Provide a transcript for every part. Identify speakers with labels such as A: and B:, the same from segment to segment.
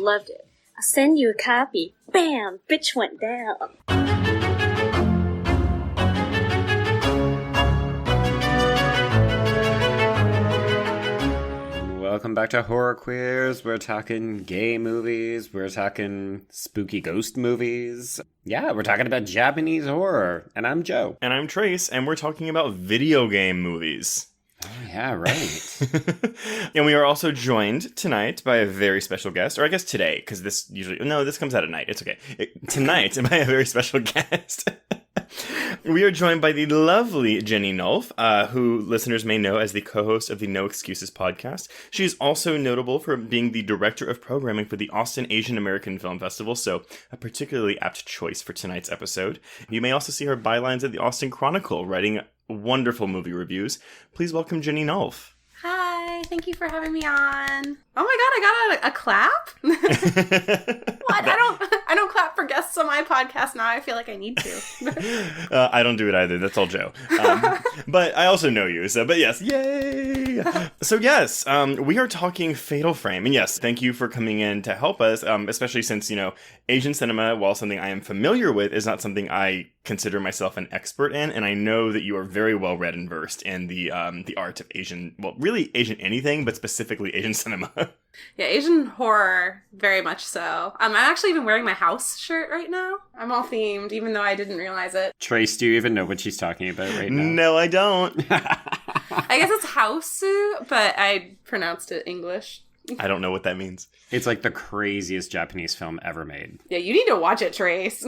A: loved it. I'll send you a copy. Bam! Bitch went down.
B: Welcome back to Horror Queers. We're talking gay movies. We're talking spooky ghost movies. Yeah, we're talking about Japanese horror. And I'm Joe.
C: And I'm Trace, and we're talking about video game movies.
B: Oh, yeah, right.
C: And we are also joined tonight by a very special guest, or I guess today, because this comes out at night. It's okay. Tonight, by a very special guest. We are joined by the lovely Jenny Nulf, who listeners may know as the co-host of the No Excuses podcast. She is also notable for being the director of programming for the Austin Asian American Film Festival, so a particularly apt choice for tonight's episode. You may also see her bylines at the Austin Chronicle, writing wonderful movie reviews. Please welcome Jenny Nulf.
D: Hi, thank you for having me on. Oh my god, I got a clap? What? I don't clap for guests on my podcast now. I feel like I need to.
C: I don't do it either. That's all Joe. But I also know you. But yes, yay! So yes, we are talking Fatal Frame. And yes, thank you for coming in to help us, especially since, Asian cinema, while something I am familiar with, is not something I consider myself an expert in. And I know that you are very well read and versed in the art of Asian, well, really Asian anything, but specifically Asian cinema.
D: Yeah, Asian horror, very much so. I'm actually even wearing my house shirt right now. I'm all themed, even though I didn't realize it.
B: Trace, do you even know what she's talking about right now?
C: No, I don't.
D: I guess it's houseu, but I pronounced it English.
C: I don't know what that means.
B: It's like the craziest Japanese film ever made.
D: Yeah, you need to watch it, Trace.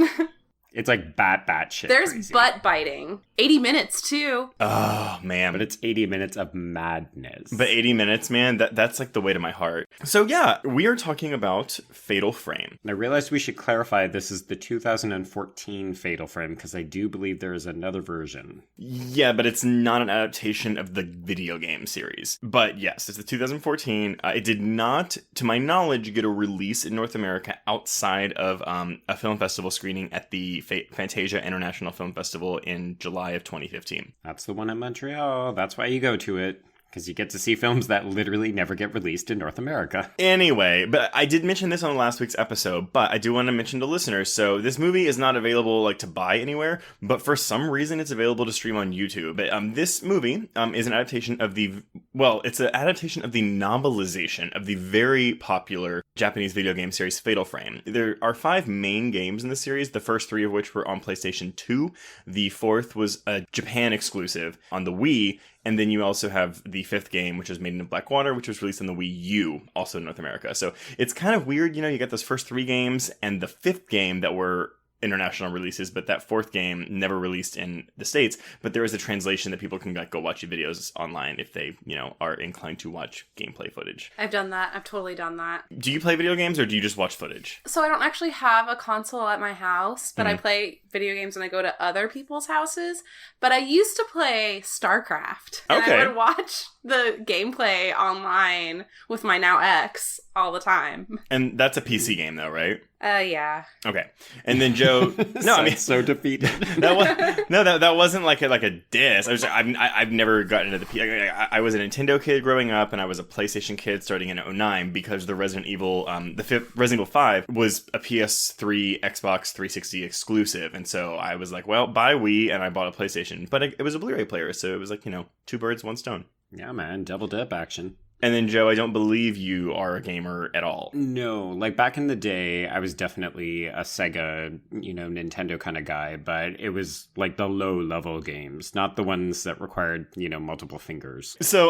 B: It's like bat shit.
D: There's
B: crazy.
D: butt biting. 80 minutes, too.
C: Oh, man.
B: But it's 80 minutes of madness.
C: But 80 minutes, man, that's like the way to my heart. So yeah, we are talking about Fatal Frame.
B: And I realized we should clarify this is the 2014 Fatal Frame, because I do believe there is another version.
C: Yeah, but it's not an adaptation of the video game series. But yes, it's the 2014. It did not, to my knowledge, get a release in North America outside of a film festival screening at the Fantasia International Film Festival in July of 2015.
B: That's the one in Montreal. That's why you go to it. Because you get to see films that literally never get released in North America.
C: Anyway, but I did mention this on last week's episode, but I do want to mention to listeners, so this movie is not available to buy anywhere, but for some reason it's available to stream on YouTube. But this movie is an adaptation of it's an adaptation of the novelization of the very popular Japanese video game series Fatal Frame. There are 5 main games in the series, the first 3 of which were on PlayStation 2. The 4th was a Japan exclusive on the Wii. And then you also have the 5th game, which is Made in Blackwater, which was released on the Wii U, also in North America. So it's kind of weird, you got those first 3 games and the 5th game that were international releases, but that 4th game never released in the States. But there is a translation that people can go watch videos online if they, are inclined to watch gameplay footage.
D: I've done that. I've totally done that.
C: Do you play video games or do you just watch footage?
D: So I don't actually have a console at my house, but I play video games when I go to other people's houses. But I used to play StarCraft. And I would watch the gameplay online with my now ex all the time.
C: And that's a PC game though, right?
D: Yeah.
C: Okay. And then Joe, no, I mean,
B: so defeated.
C: that wasn't like a diss. I've never gotten into the I was a Nintendo kid growing up, and I was a PlayStation kid starting in 2009 because the Resident Evil, Resident Evil 5 was a PS3, Xbox 360 exclusive, and so I was like, well, buy Wii, and I bought a PlayStation, but it was a Blu-ray player, so it was like 2 birds, 1 stone.
B: Yeah, man, double dip action.
C: And then, Joe, I don't believe you are a gamer at all.
B: No, back in the day, I was definitely a Sega, Nintendo kind of guy, but it was the low-level games, not the ones that required, multiple fingers.
C: So,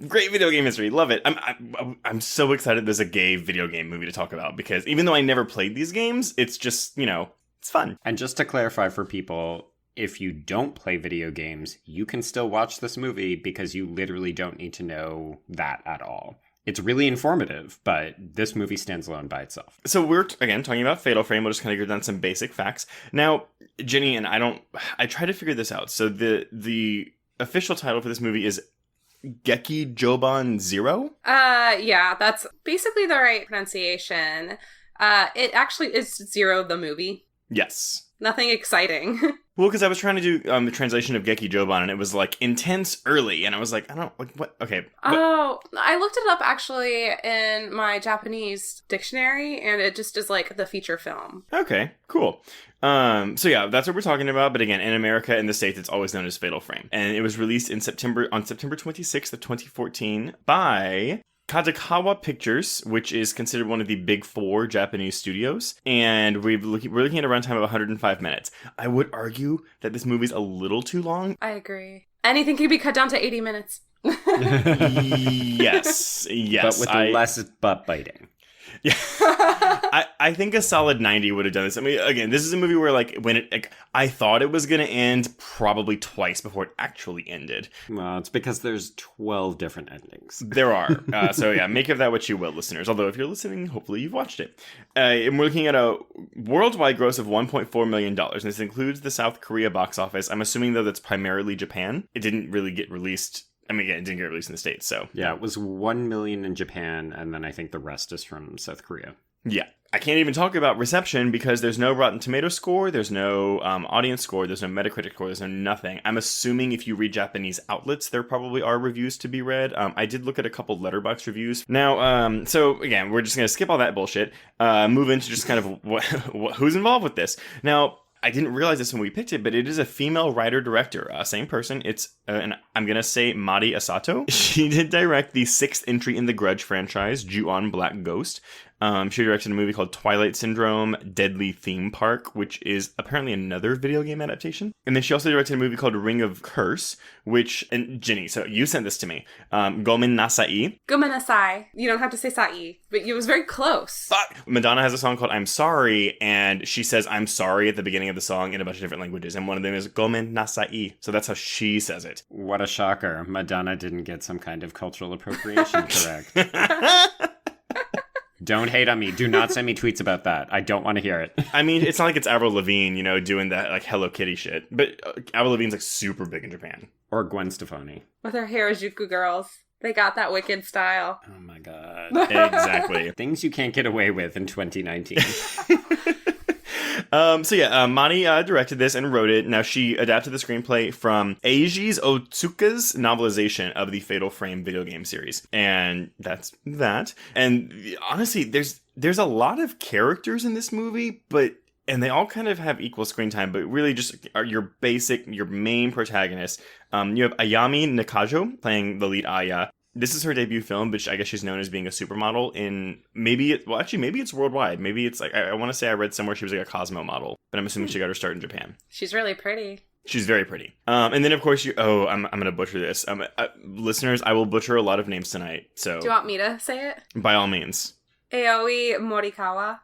C: great video game history. Love it. I'm so excited there's a gay video game movie to talk about, because even though I never played these games, it's just, it's fun.
B: And just to clarify for people, if you don't play video games, you can still watch this movie because you literally don't need to know that at all. It's really informative, but this movie stands alone by itself.
C: So we're, again, talking about Fatal Frame. We'll just kind of go down some basic facts. Now, Jenny, and I try to figure this out. So the official title for this movie is Geki Joban Zero?
D: Yeah, that's basically the right pronunciation. It actually is Zero the movie.
C: Yes.
D: Nothing exciting.
C: Well, because I was trying to do the translation of Geki Joban, and it was like intense early, and I was like, I don't, like, what? Okay. What?
D: Oh, I looked it up actually in my Japanese dictionary, and it just is like the feature film.
C: Okay, cool. So yeah, that's what we're talking about. But again, in America, in the States, it's always known as Fatal Frame. And it was released on September 26th of 2014 by Kadokawa Pictures, which is considered one of the big four Japanese studios, and we're looking at a runtime of 105 minutes. I would argue that this movie's a little too long.
D: I agree. Anything can be cut down to 80 minutes.
C: Yes.
B: But with less butt biting.
C: Yeah, I think a solid 90 would have done this. I mean, again, this is a movie where, like, when it, like, I thought it was going to end probably twice before it actually ended.
B: Well, it's because there's 12 different endings.
C: There are. So yeah, make of that what you will, listeners. Although if you're listening, hopefully you've watched it. And we're looking at a worldwide gross of $1.4 million. And this includes the South Korea box office. I'm assuming, though, that's primarily Japan. It didn't really get released. I mean, again, it didn't get released in the States, so...
B: Yeah, it was 1 million in Japan, and then I think the rest is from South Korea.
C: Yeah. I can't even talk about reception because there's no Rotten Tomatoes score, there's no audience score, there's no Metacritic score, there's no nothing. I'm assuming if you read Japanese outlets, there probably are reviews to be read. I did look at a couple Letterboxd reviews. Now, so again, we're just going to skip all that bullshit, move into just kind of who's involved with this. Now... I didn't realize this when we picked it, but it is a female writer-director. Same person. It's, and I'm going to say Mari Asato. She did direct the 6th entry in the Grudge franchise, Ju-on Black Ghost. She directed a movie called Twilight Syndrome Deadly Theme Park, which is apparently another video game adaptation. And then she also directed a movie called Ring of Curse, which, and Jenny, so you sent this to me. Gomen Nasai.
D: Gomen Nasai. You don't have to say sai, but it was very close.
C: Fuck! Madonna has a song called I'm Sorry, and she says I'm sorry at the beginning of the song in a bunch of different languages, and one of them is Gomen Nasai. So that's how she says it.
B: What a shocker. Madonna didn't get some kind of cultural appropriation correct. Don't hate on me. Do not send me tweets about that. I don't want to hear it.
C: I mean, it's not like it's Avril Lavigne, you know, doing that, like, Hello Kitty shit. But Avril Lavigne's, like, super big in Japan.
B: Or Gwen Stefani.
D: With her Harajuku girls. They got that wicked style.
B: Oh my god.
C: Exactly.
B: Things you can't get away with in 2019.
C: Mari directed this and wrote it. Now, she adapted the screenplay from Eiji Otsuka's novelization of the Fatal Frame video game series. And that's that. And honestly, there's a lot of characters in this movie, and they all kind of have equal screen time, but really just are your main protagonists. You have Ayami Nakajo playing the lead Aya. This is her debut film, but I guess she's known as being a supermodel in maybe it's worldwide. Maybe it's like, I want to say I read somewhere she was like a Cosmo model, but I'm assuming she got her start in Japan.
D: She's really pretty.
C: She's very pretty. And then of course I'm going to butcher this. Listeners, I will butcher a lot of names tonight. So
D: do you want me to say it?
C: By all means.
D: Aoi Morikawa.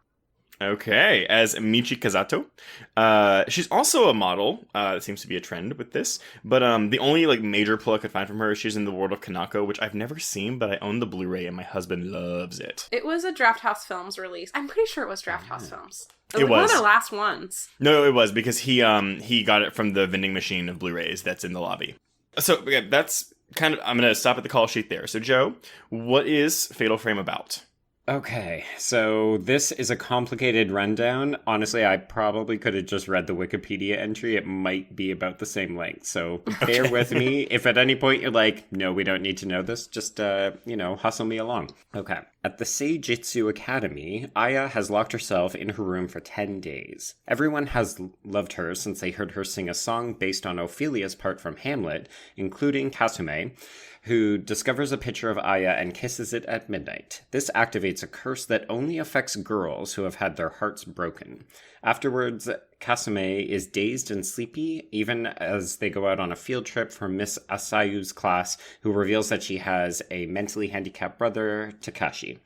C: Okay, as Michi Kazato. She's also a model. It seems to be a trend with this. But the only like major pull I could find from her is she's in the world of Kanako, which I've never seen, but I own the Blu-ray and my husband loves it.
D: It was a Draft House Films release. I'm pretty sure it was Draft House Films.
C: It was
D: one of their last ones.
C: No, it was because he got it from the vending machine of Blu-rays that's in the lobby. So yeah, that's kind of, I'm going to stop at the call sheet there. So Joe, what is Fatal Frame about?
B: Okay, so this is a complicated rundown. Honestly, I probably could have just read the Wikipedia entry. It might be about the same length, so bear with me. If at any point you're like, no, we don't need to know this, just, hustle me along. Okay. At the Seijitsu Academy, Aya has locked herself in her room for 10 days. Everyone has loved her since they heard her sing a song based on Ophelia's part from Hamlet, including Kasume, who discovers a picture of Aya and kisses it at midnight. This activates a curse that only affects girls who have had their hearts broken. Afterwards, Kasume is dazed and sleepy, even as they go out on a field trip for Miss Asayu's class, who reveals that she has a mentally handicapped brother, Takashi.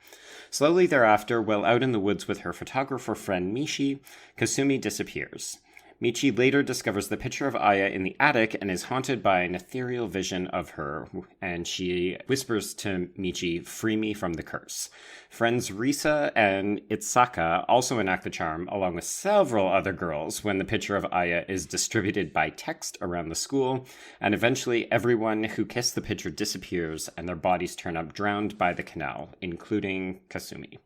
B: Slowly thereafter, while out in the woods with her photographer friend Michi, Kasumi disappears. Michi later discovers the picture of Aya in the attic and is haunted by an ethereal vision of her, and she whispers to Michi, "Free me from the curse." Friends Risa and Itsaka also enact the charm, along with several other girls, when the picture of Aya is distributed by text around the school, and eventually everyone who kissed the picture disappears and their bodies turn up drowned by the canal, including Kasumi.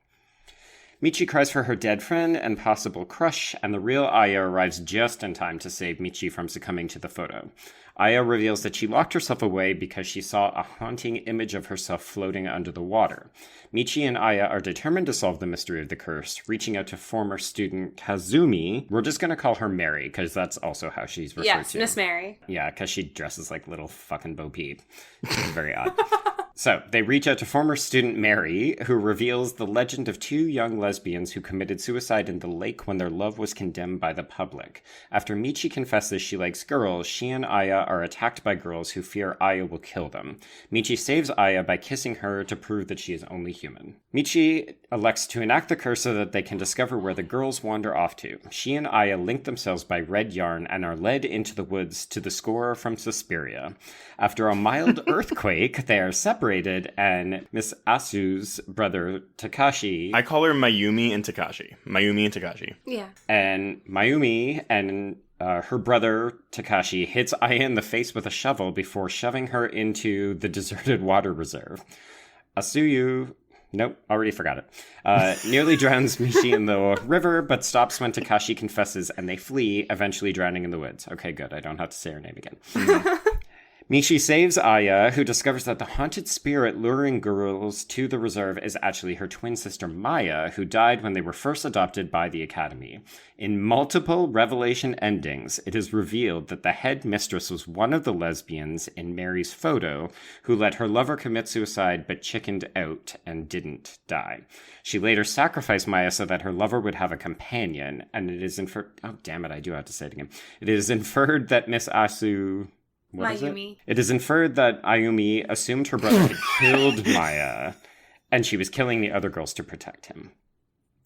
B: Michi cries for her dead friend and possible crush, and the real Aya arrives just in time to save Michi from succumbing to the photo. Aya reveals that she locked herself away because she saw a haunting image of herself floating under the water. Michi and Aya are determined to solve the mystery of the curse, reaching out to former student Kazumi. We're just going to call her Mary, because that's also how she's referred to.
D: Yes, Miss Mary.
B: Yeah, because she dresses like little fucking Bo Peep. It's very odd. So, they reach out to former student Mary, who reveals the legend of two young lesbians who committed suicide in the lake when their love was condemned by the public. After Michi confesses she likes girls, she and Aya are attacked by girls who fear Aya will kill them. Michi saves Aya by kissing her to prove that she is only human. Michi elects to enact the curse so that they can discover where the girls wander off to. She and Aya link themselves by red yarn and are led into the woods to the scorer from Suspiria. After a mild earthquake, they are separated, and Miss Asu's brother, Takashi...
C: I call her Mayumi and Takashi. Mayumi and Takashi.
D: Yeah.
B: And Mayumi and her brother, Takashi, hits Aya in the face with a shovel before shoving her into the deserted water reserve. Asuyu... Nope, already forgot it. Nearly drowns Michi in the river, but stops when Takashi confesses, and they flee, eventually drowning in the woods. Okay, good. I don't have to say her name again. Michi saves Aya, who discovers that the haunted spirit luring girls to the reserve is actually her twin sister Maya, who died when they were first adopted by the academy. In multiple revelation endings, it is revealed that the head mistress was one of the lesbians in Mary's photo, who let her lover commit suicide but chickened out and didn't die. She later sacrificed Maya so that her lover would have a companion, and it is inferred... Oh, damn it, I do have to say it again. It is inferred that Miss Asu...
D: Mayumi.
B: It is inferred that Ayumi assumed her brother had killed Maya, and she was killing the other girls to protect him.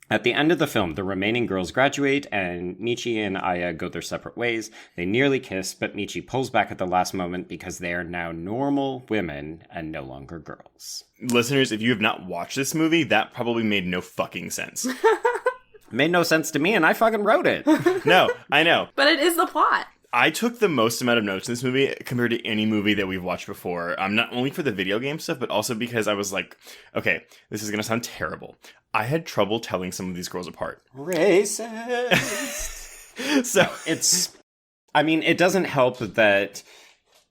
B: At the end of the film, the remaining girls graduate, and Michi and Aya go their separate ways. They nearly kiss, but Michi pulls back at the last moment because they are now normal women and no longer girls.
C: Listeners, if you have not watched this movie, that probably made no fucking sense.
B: Made no sense to me, and I fucking wrote it.
C: No, I know.
D: But it is the plot.
C: I took the most amount of notes in this movie compared to any movie that we've watched before. Not only for the video game stuff, but also because I was like, okay, this is going to sound terrible. I had trouble telling some of these girls apart.
B: Racist.
C: So
B: it doesn't help that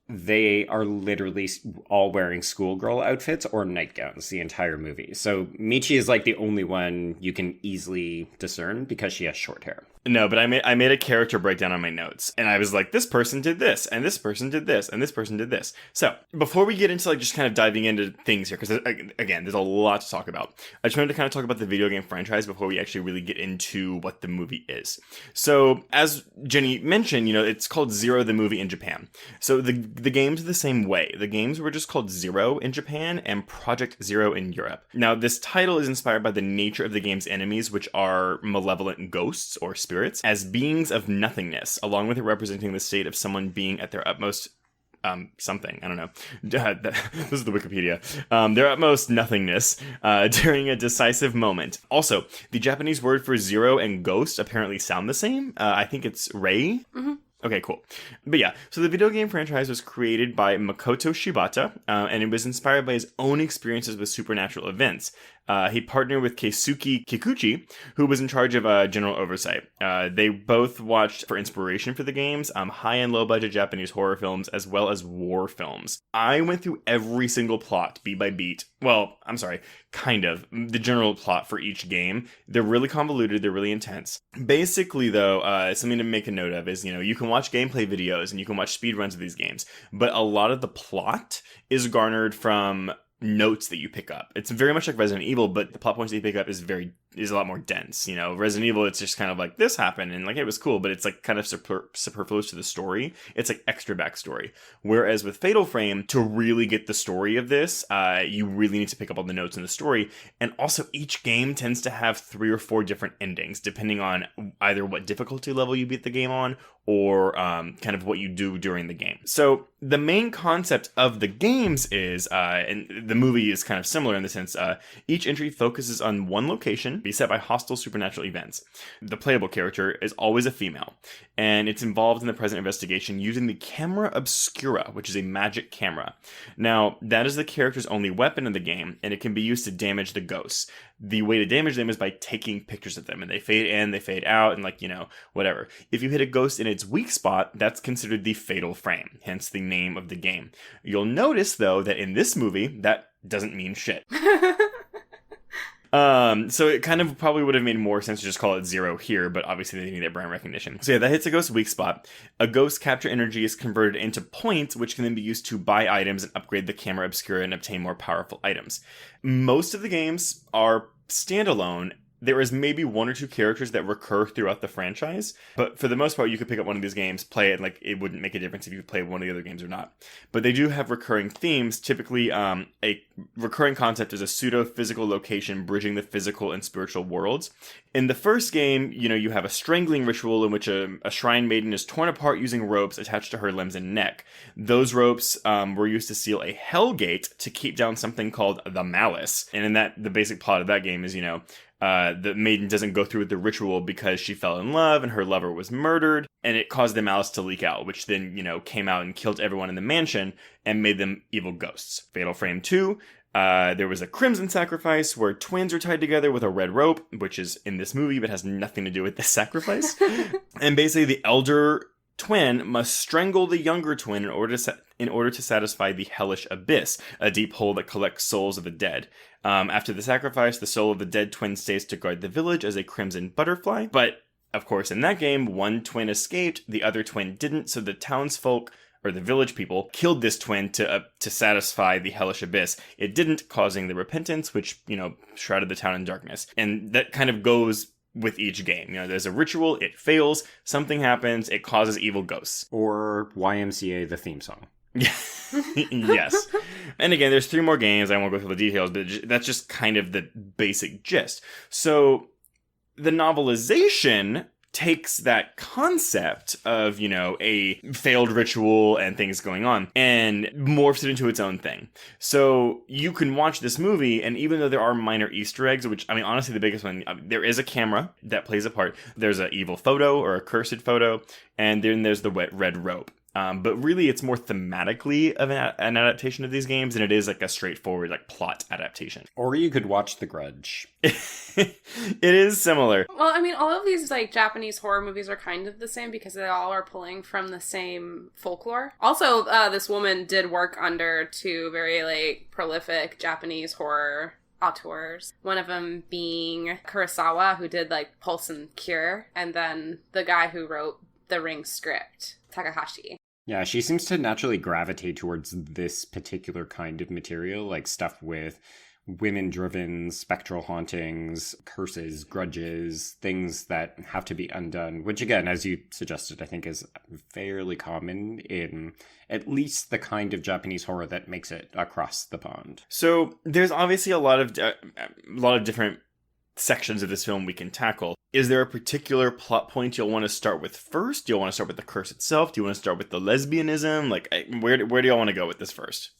B: they are literally all wearing schoolgirl outfits or nightgowns the entire movie. So Michi is like the only one you can easily discern because she has short hair.
C: No, but I made a character breakdown on my notes, and I was like, this person did this, and this person did this, and this person did this. So before we get into like just kind of diving into things here, because again, there's a lot to talk about. I just wanted to kind of talk about the video game franchise before we actually really get into what the movie is. So as Jenny mentioned, it's called Zero the movie in Japan. So the games are the same way. The games were just called Zero in Japan and Project Zero in Europe. Now this title is inspired by the nature of the game's enemies, which are malevolent ghosts or spirits, as beings of nothingness, along with it representing the state of someone being at their utmost something. I don't know. This is the Wikipedia. Their utmost nothingness during a decisive moment. Also, the Japanese word for zero and ghost apparently sound the same. I think it's rei. Mm-hmm. Okay, cool. But yeah, so the video game franchise was created by Makoto Shibata, and it was inspired by his own experiences with supernatural events. He partnered with Keisuke Kikuchi, who was in charge of general oversight. They both watched for inspiration for the games, high and low budget Japanese horror films, as well as war films. I went through every single plot, beat by beat. Well, I'm sorry, kind of. The general plot for each game. They're really convoluted, they're really intense. Basically, though, something to make a note of is, you can watch gameplay videos and you can watch speedruns of these games, but a lot of the plot is garnered from notes that you pick up. It's very much like Resident Evil, but the plot points that you pick up is a lot more dense. Resident Evil, it's just kind of like, this happened and like it was cool, but it's like kind of superfluous to the story. It's like extra backstory. Whereas with Fatal Frame, to really get the story of this, you really need to pick up all the notes in the story. And also each game tends to have 3 or 4 different endings, depending on either what difficulty level you beat the game on or kind of what you do during the game. So the main concept of the games is, and the movie is kind of similar in the sense, each entry focuses on one location be set by hostile supernatural events. The playable character is always a female, and it's involved in the present investigation using the Camera Obscura, which is a magic camera. Now, that is the character's only weapon in the game, and it can be used to damage the ghosts. The way to damage them is by taking pictures of them, and they fade in, they fade out, and whatever. If you hit a ghost in its weak spot, that's considered the fatal frame, hence the name of the game. You'll notice, though, that in this movie, that doesn't mean shit. So it kind of probably would have made more sense to just call it 0 here, but obviously they need that brand recognition. So yeah, that hits a ghost's weak spot. A ghost capture energy is converted into points, which can then be used to buy items and upgrade the Camera Obscura and obtain more powerful items. Most of the games are standalone. There is maybe 1 or 2 characters that recur throughout the franchise, but for the most part, you could pick up one of these games, play it, it wouldn't make a difference if you play one of the other games or not. But they do have recurring themes. Typically, a recurring concept is a pseudo-physical location bridging the physical and spiritual worlds. In the first game, you have a strangling ritual in which a shrine maiden is torn apart using ropes attached to her limbs and neck. Those ropes were used to seal a hell gate to keep down something called the Malice. And in that, the basic plot of that game is, the maiden doesn't go through with the ritual because she fell in love and her lover was murdered, and it caused the malice to leak out, which then, came out and killed everyone in the mansion and made them evil ghosts. Fatal Frame 2, there was a crimson sacrifice where twins are tied together with a red rope, which is in this movie but has nothing to do with the sacrifice. And basically the elder twin must strangle the younger twin in order to satisfy the hellish abyss, a deep hole that collects souls of the dead. After the sacrifice, the soul of the dead twin stays to guard the village as a crimson butterfly. But, of course, in that game, one twin escaped, the other twin didn't, so the townsfolk, or the village people, killed this twin to satisfy the hellish abyss. It didn't, causing the repentance, which, shrouded the town in darkness. And that kind of goes with each game. There's a ritual, it fails, something happens, it causes evil ghosts.
B: Or YMCA, the theme song.
C: Yes. And again, there's 3 more games. I won't go through the details, but that's just kind of the basic gist. So the novelization takes that concept of, a failed ritual and things going on and morphs it into its own thing. So you can watch this movie, and even though there are minor Easter eggs, which, honestly, the biggest one, there is a camera that plays a part. There's an evil photo or a cursed photo, and then there's the wet red rope. But really, it's more thematically of an adaptation of these games than it is a straightforward plot adaptation.
B: Or you could watch The Grudge.
C: It is similar.
D: Well, all of these Japanese horror movies are kind of the same because they all are pulling from the same folklore. Also, this woman did work under 2 very prolific Japanese horror auteurs. One of them being Kurosawa, who did Pulse and Cure, and then the guy who wrote The Ring script, Takahashi.
B: Yeah, she seems to naturally gravitate towards this particular kind of material, stuff with women-driven spectral hauntings, curses, grudges, things that have to be undone, which again, as you suggested, I think is fairly common in at least the kind of Japanese horror that makes it across the pond.
C: So there's obviously a lot of different sections of this film we can tackle. Is there a particular plot point you'll want to start with first? Do you want to start with the curse itself? Do you want to start with the lesbianism? Where do y'all want to go with this first?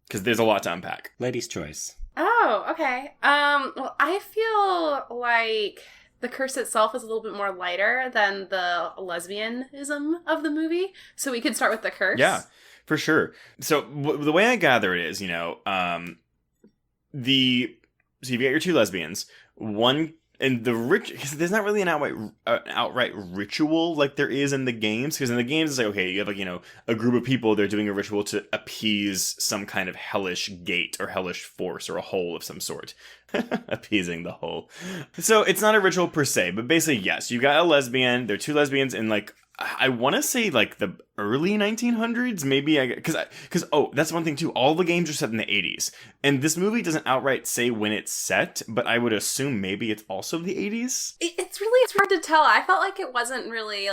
C: Because there's a lot to unpack.
B: Lady's choice.
D: Oh, okay. Well, I feel like the curse itself is a little bit more lighter than the lesbianism of the movie, so we could start with the curse.
C: Yeah, for sure. So the way I gather it is, so you've got your 2 lesbians. One, and because there's not really an outright ritual like there is in the games. Because in the games, it's okay, you have a group of people, they're doing a ritual to appease some kind of hellish gate or hellish force or a hole of some sort. Appeasing the hole. So it's not a ritual per se, but basically, yes, you got a lesbian, there are 2 lesbians in I want to say the early 1900s, maybe. Because that's one thing too. All the games are set in the 80s, and this movie doesn't outright say when it's set, but I would assume maybe it's also the 80s.
D: It's hard to tell. I felt like it wasn't really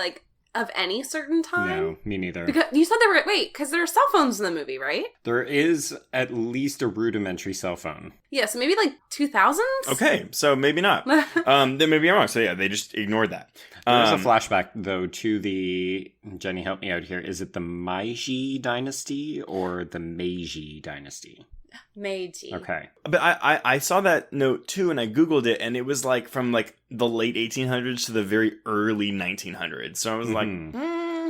D: of any certain time.
B: No, me neither.
D: Because you said because there are cell phones in the movie, right?
B: There is at least a rudimentary cell phone.
D: Yeah, so maybe 2000s?
C: Okay, so maybe not. Then maybe I'm wrong. So yeah, they just ignored that.
B: There's a flashback, though, to the... Jenny, help me out here. Is it the Meiji dynasty or the Meiji dynasty?
D: Meiji.
B: Okay.
C: But I saw that note too, and I Googled it, and it was like from like the late 1800s to the very early 1900s. So I was like,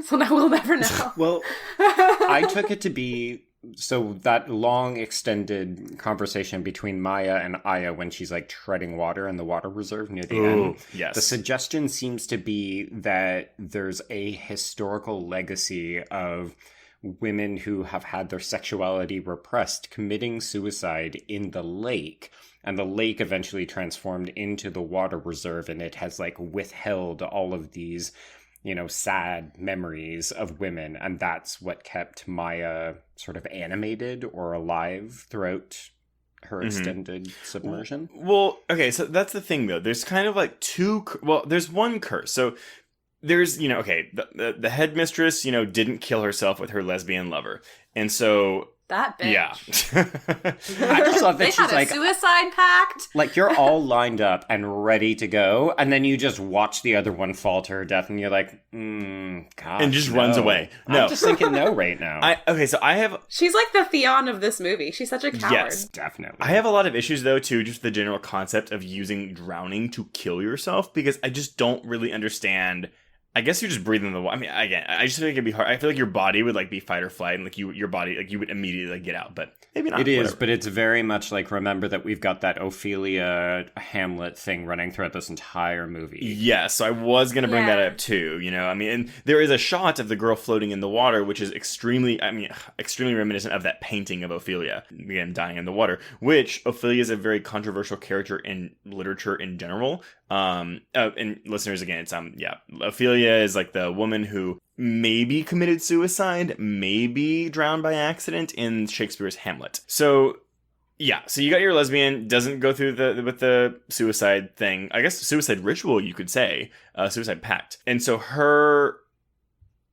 D: so now we'll never know.
B: Well, I took it to be so that long extended conversation between Maya and Aya when she's like treading water in the water reserve near the end.
C: Yes.
B: The suggestion seems to be that there's a historical legacy of women who have had their sexuality repressed committing suicide in the lake, and the lake eventually transformed into the water reserve, and it has like withheld all of these, you know, sad memories of women, and that's what kept Maya sort of animated or alive throughout her extended submersion.
C: Well, okay, so that's the thing though. There's kind of like there's one curse. So there's, you know, okay, the headmistress, you know, didn't kill herself with her lesbian lover. And so
D: that bitch.
C: Yeah.
B: I just love that
D: they
B: she's
D: had a
B: like
D: suicide pact.
B: Like you're all lined up and ready to go, and then you just watch the other one fall to her death, and you're like, God,
C: and just runs away. No.
B: I'm just thinking no right now.
D: She's like the Theon of this movie. She's such a coward.
C: Yes,
B: definitely.
C: I have a lot of issues though too, just the general concept of using drowning to kill yourself, because I just don't really understand. I guess you're just breathing the water. I mean, again, I just feel like it'd be hard. I feel like your body would like be fight or flight, and like your body, like you would immediately like get out. But maybe not.
B: It is,
C: whatever.
B: but it's very much like, remember that we've got that Ophelia Hamlet thing running throughout this entire movie.
C: Yes, so I was gonna bring that up too. You know, I mean, and there is a shot of the girl floating in the water, which is extremely reminiscent of that painting of Ophelia, again dying in the water. Which Ophelia is a very controversial character in literature in general. And listeners, again, it's Ophelia is like the woman who maybe committed suicide, maybe drowned by accident in Shakespeare's Hamlet. So yeah, so you got your lesbian, doesn't go through with the suicide thing. I guess suicide ritual, you could say, suicide pact. And so her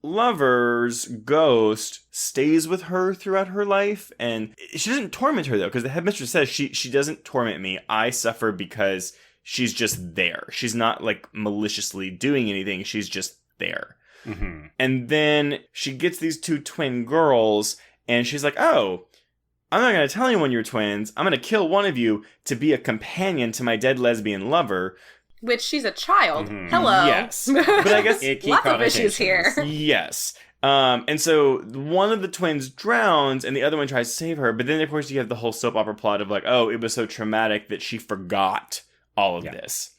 C: lover's ghost stays with her throughout her life, and she doesn't torment her though, because the headmistress says she doesn't torment me. I suffer because she's just there. She's not like maliciously doing anything. She's just there.
B: Mm-hmm.
C: And then she gets these two twin girls, and she's like, oh, I'm not going to tell anyone you're twins. I'm going to kill one of you to be a companion to my dead lesbian lover.
D: Which she's a child.
C: Mm-hmm.
D: Hello.
C: Yes. But I guess
D: lots of issues here.
C: Yes. And so one of the twins drowns and the other one tries to save her. But then, of course, you have the whole soap opera plot of like, oh, it was so traumatic that she forgot all of this.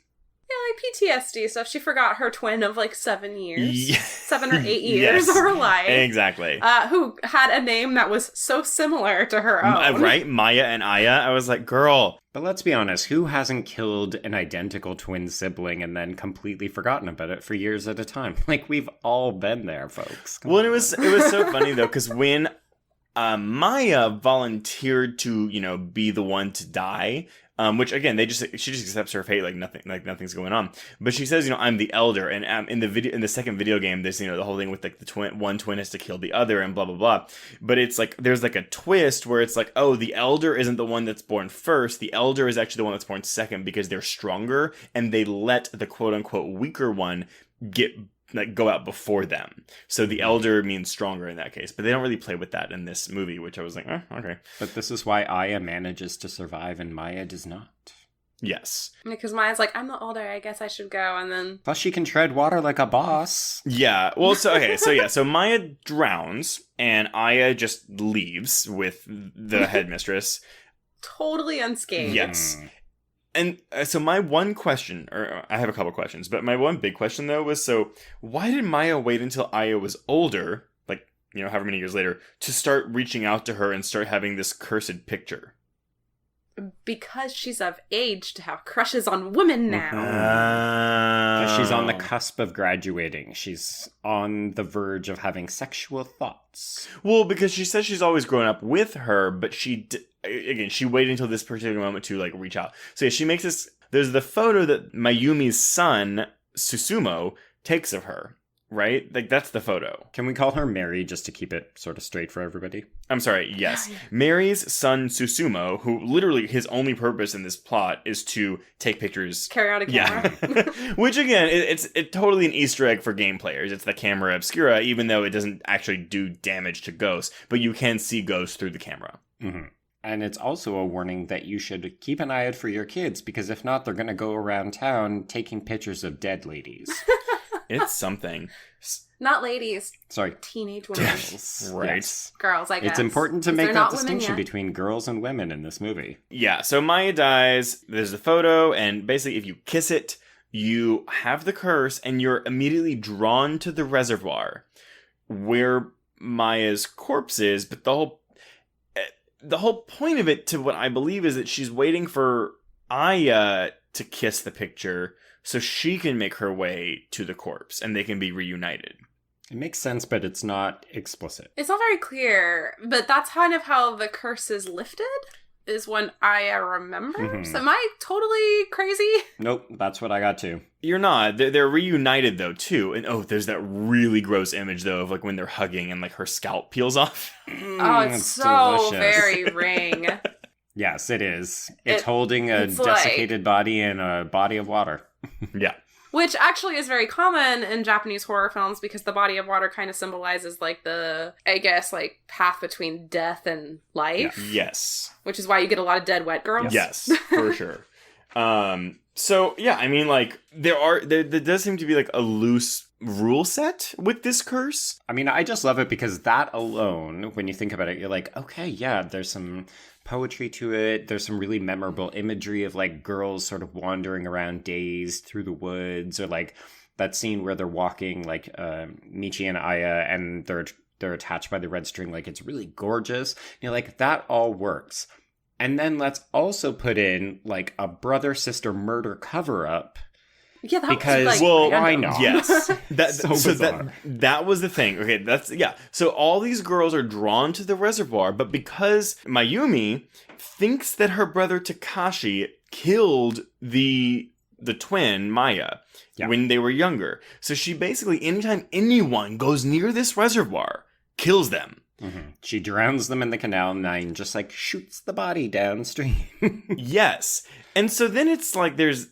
D: Yeah, like PTSD stuff. She forgot her twin of like 7 years.
C: Yeah.
D: 7 or 8 years of her life.
C: Exactly.
D: Who had a name that was so similar to her own.
C: Right? Maya and Aya. I was like, girl.
B: But let's be honest, who hasn't killed an identical twin sibling and then completely forgotten about it for years at a time? Like, we've all been there, folks. Come on.
C: It was so funny, though, because when Maya volunteered to, you know, be the one to die, which again, she just accepts her fate like nothing's going on. But she says, you know, I'm the elder, and in the second video game, there's, you know, the whole thing with like one twin has to kill the other and blah blah blah. But it's like there's like a twist where it's like, oh, the elder isn't the one that's born first. The elder is actually the one that's born second because they're stronger, and they let the quote unquote weaker one go out before them. So the elder means stronger in that case. But they don't really play with that in this movie, which I was like, okay.
B: But this is why Aya manages to survive and Maya does not.
C: Yes.
D: Because Maya's like, I'm the older, I guess I should go, and then...
B: Plus she can tread water like a boss.
C: Yeah. Well, so Maya drowns, and Aya just leaves with the headmistress.
D: Totally unscathed.
C: Yes. And so my one question, or I have a couple questions, but my one big question, though, was, so why did Maya wait until Aya was older, like, you know, however many years later, to start reaching out to her and start having this cursed picture?
D: Because she's of age to have crushes on women now.
B: She's on the cusp of graduating. She's on the verge of having sexual thoughts.
C: Well, because she says she's always grown up with her, but she waited until this particular moment to like reach out. So yeah, she makes this. There's the photo that Mayumi's son Susumu takes of her. Right? Like, that's the photo.
B: Can we call her Mary just to keep it sort of straight for everybody?
C: I'm sorry, yes. Mary's son, Susumu, who literally his only purpose in this plot is to take pictures.
D: Carry out a camera.
C: Yeah. Which, again, it's totally an Easter egg for game players. It's the camera obscura, even though it doesn't actually do damage to ghosts. But you can see ghosts through the camera.
B: Mm-hmm. And it's also a warning that you should keep an eye out for your kids, because if not, they're going to go around town taking pictures of dead ladies.
C: It's something.
D: Not ladies.
B: Sorry.
D: Teenage women.
C: Right.
B: Yes.
D: Girls, I guess.
B: It's important to make that distinction between girls and women in this movie.
C: Yeah, so Maya dies, there's a photo, and basically if you kiss it, you have the curse, and you're immediately drawn to the reservoir where Maya's corpse is, but the whole point of it, to what I believe, is that she's waiting for Aya to kiss the picture so she can make her way to the corpse and they can be reunited.
B: It makes sense, but it's not explicit.
D: It's not very clear, but that's kind of how the curse is lifted, is when Aya remembers. Mm-hmm. Am I totally crazy?
B: Nope, that's what I got too.
C: You're not. They're reunited, though, too. And, there's that really gross image, though, of, like, when they're hugging and, like, her scalp peels off.
D: It's so delicious. Very Ring.
B: Yes, it is. It's holding a desiccated body in a body of water.
C: Yeah.
D: Which actually is very common in Japanese horror films, because the body of water kind of symbolizes, like, the, I guess, like, path between death and life.
C: Yeah. Yes.
D: Which is why you get a lot of dead wet girls.
C: Yes, for sure. So, yeah, I mean, like, there does seem to be, like, a loose rule set with this curse.
B: I mean, I just love it because that alone, when you think about it, you're like, okay, yeah, there's some poetry to it. There's some really memorable imagery of, like, girls sort of wandering around dazed through the woods, or, like, that scene where they're walking, like, Michi and Aya, and they're attached by the red string. Like, it's really gorgeous. You're like, that all works. And then let's also put in, like, a brother-sister murder cover-up.
D: Yeah, that
B: because,
D: was, like,
B: well, why not?
C: Yes.
B: So
C: that was the thing. Okay, so all these girls are drawn to the reservoir, but because Mayumi thinks that her brother Takashi killed the twin, Maya, when they were younger. So she basically, anytime anyone goes near this reservoir, kills them.
B: Mm-hmm. She drowns them in the canal, and then just, like, shoots the body downstream.
C: Yes. And so then it's like there's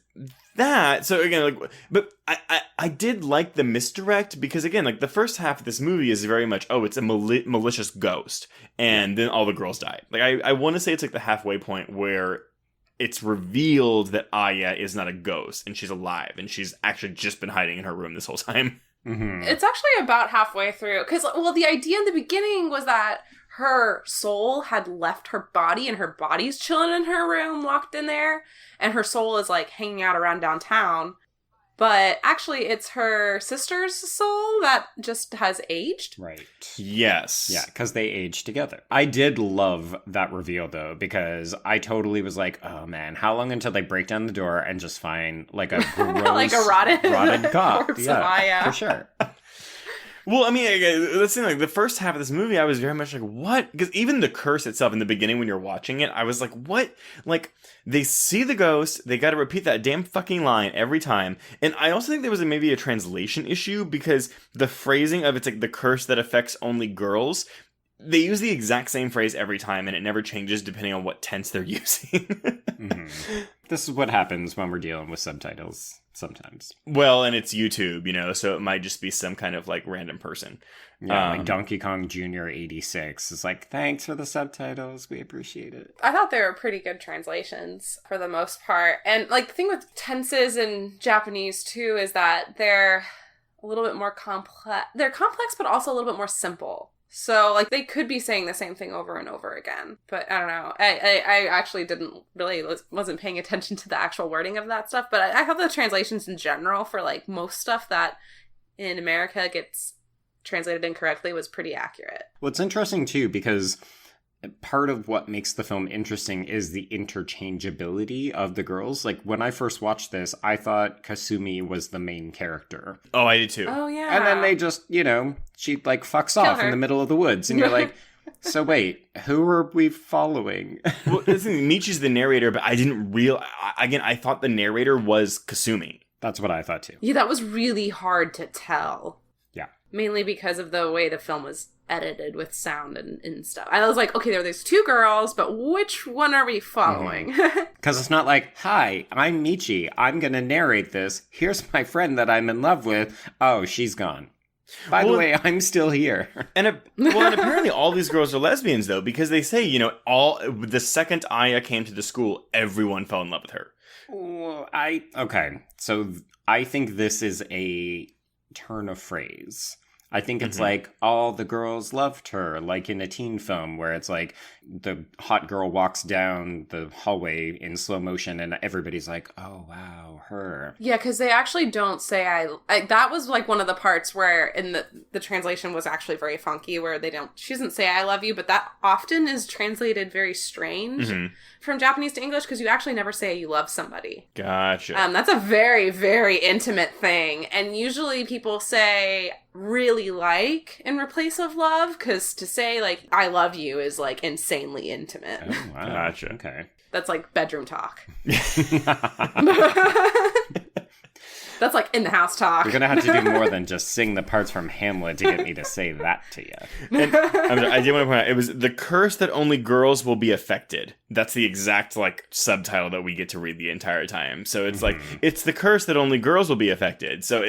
C: that. So again, like, but I did like the misdirect, because again, like, the first half of this movie is very much, it's a malicious ghost, and then all the girls die. Like, I want to say it's like the halfway point where it's revealed that Aya is not a ghost and she's alive, and she's actually just been hiding in her room this whole time.
B: Mm-hmm.
D: It's actually about halfway through, because, well, the idea in the beginning was that her soul had left her body, and her body's chilling in her room, locked in there, and her soul is, like, hanging out around downtown. But actually, it's her sister's soul that just has aged.
B: Right.
C: Yes.
B: Yeah, because they aged together. I did love that reveal, though, because I totally was like, oh, man, how long until they break down the door and just find, like, a gross,
D: like a rotted
B: cop? Yeah, for sure.
C: Well, I mean, let's say, like, the first half of this movie, I was very much like, what? Because even the curse itself in the beginning, when you're watching it, I was like, what? Like, they see the ghost, they got to repeat that damn fucking line every time. And I also think there was maybe a translation issue, because the phrasing of it's like the curse that affects only girls, they use the exact same phrase every time, and it never changes depending on what tense they're using.
B: Mm-hmm. This is what happens when we're dealing with subtitles sometimes.
C: Well, and it's YouTube, so it might just be some kind of, like, random person.
B: Yeah, like Donkey Kong Jr. 86 is like, thanks for the subtitles, we appreciate it.
D: I thought they were pretty good translations for the most part. And, like, the thing with tenses in Japanese, too, is that they're a little bit more complex. They're complex, but also a little bit more simple. So, like, they could be saying the same thing over and over again. But I don't know. I actually wasn't paying attention to the actual wording of that stuff. But I have the translations in general for, like, most stuff that in America gets translated incorrectly was pretty accurate.
B: Well, it's interesting, too, because part of what makes the film interesting is the interchangeability of the girls. Like, when I first watched this, I thought Kasumi was the main character.
C: Oh, I did too.
D: Oh, yeah.
B: And then they just, she, like, fucks off in the middle of the woods. And you're like, so wait, who are we following?
C: Well, Michi's the narrator, but I didn't I thought the narrator was Kasumi.
B: That's what I thought, too.
D: Yeah, that was really hard to tell.
B: Yeah.
D: Mainly because of the way the film was edited with sound and stuff. I was like, okay, there are these two girls, but which one are we following?
B: Because it's not like, hi, I'm Michi. I'm going to narrate this. Here's my friend that I'm in love with. Oh, she's gone. By the way, I'm still here.
C: And apparently all these girls are lesbians, though, because they say, the second Aya came to the school, everyone fell in love with her.
B: Okay. So I think this is a turn of phrase. I think it's like all the girls loved her, like in a teen film where it's like the hot girl walks down the hallway in slow motion and everybody's like, oh, wow, her.
D: Yeah, because they actually don't say I that was like one of the parts where in the translation was actually very funky where she doesn't say I love you, but that often is translated very strange from Japanese to English because you actually never say you love somebody.
C: Gotcha.
D: That's a very, very intimate thing. And usually people say really like in replace of love because to say like I love you is like insanely intimate.
B: Oh, wow.
C: Gotcha.
B: Okay.
D: That's like bedroom talk. That's like in the house talk.
B: You're going to have to do more than just sing the parts from Hamlet to get me to say that to you.
C: And, I did want to point out, it was the curse that only girls will be affected. That's the exact like subtitle that we get to read the entire time. So it's like, it's the curse that only girls will be affected. So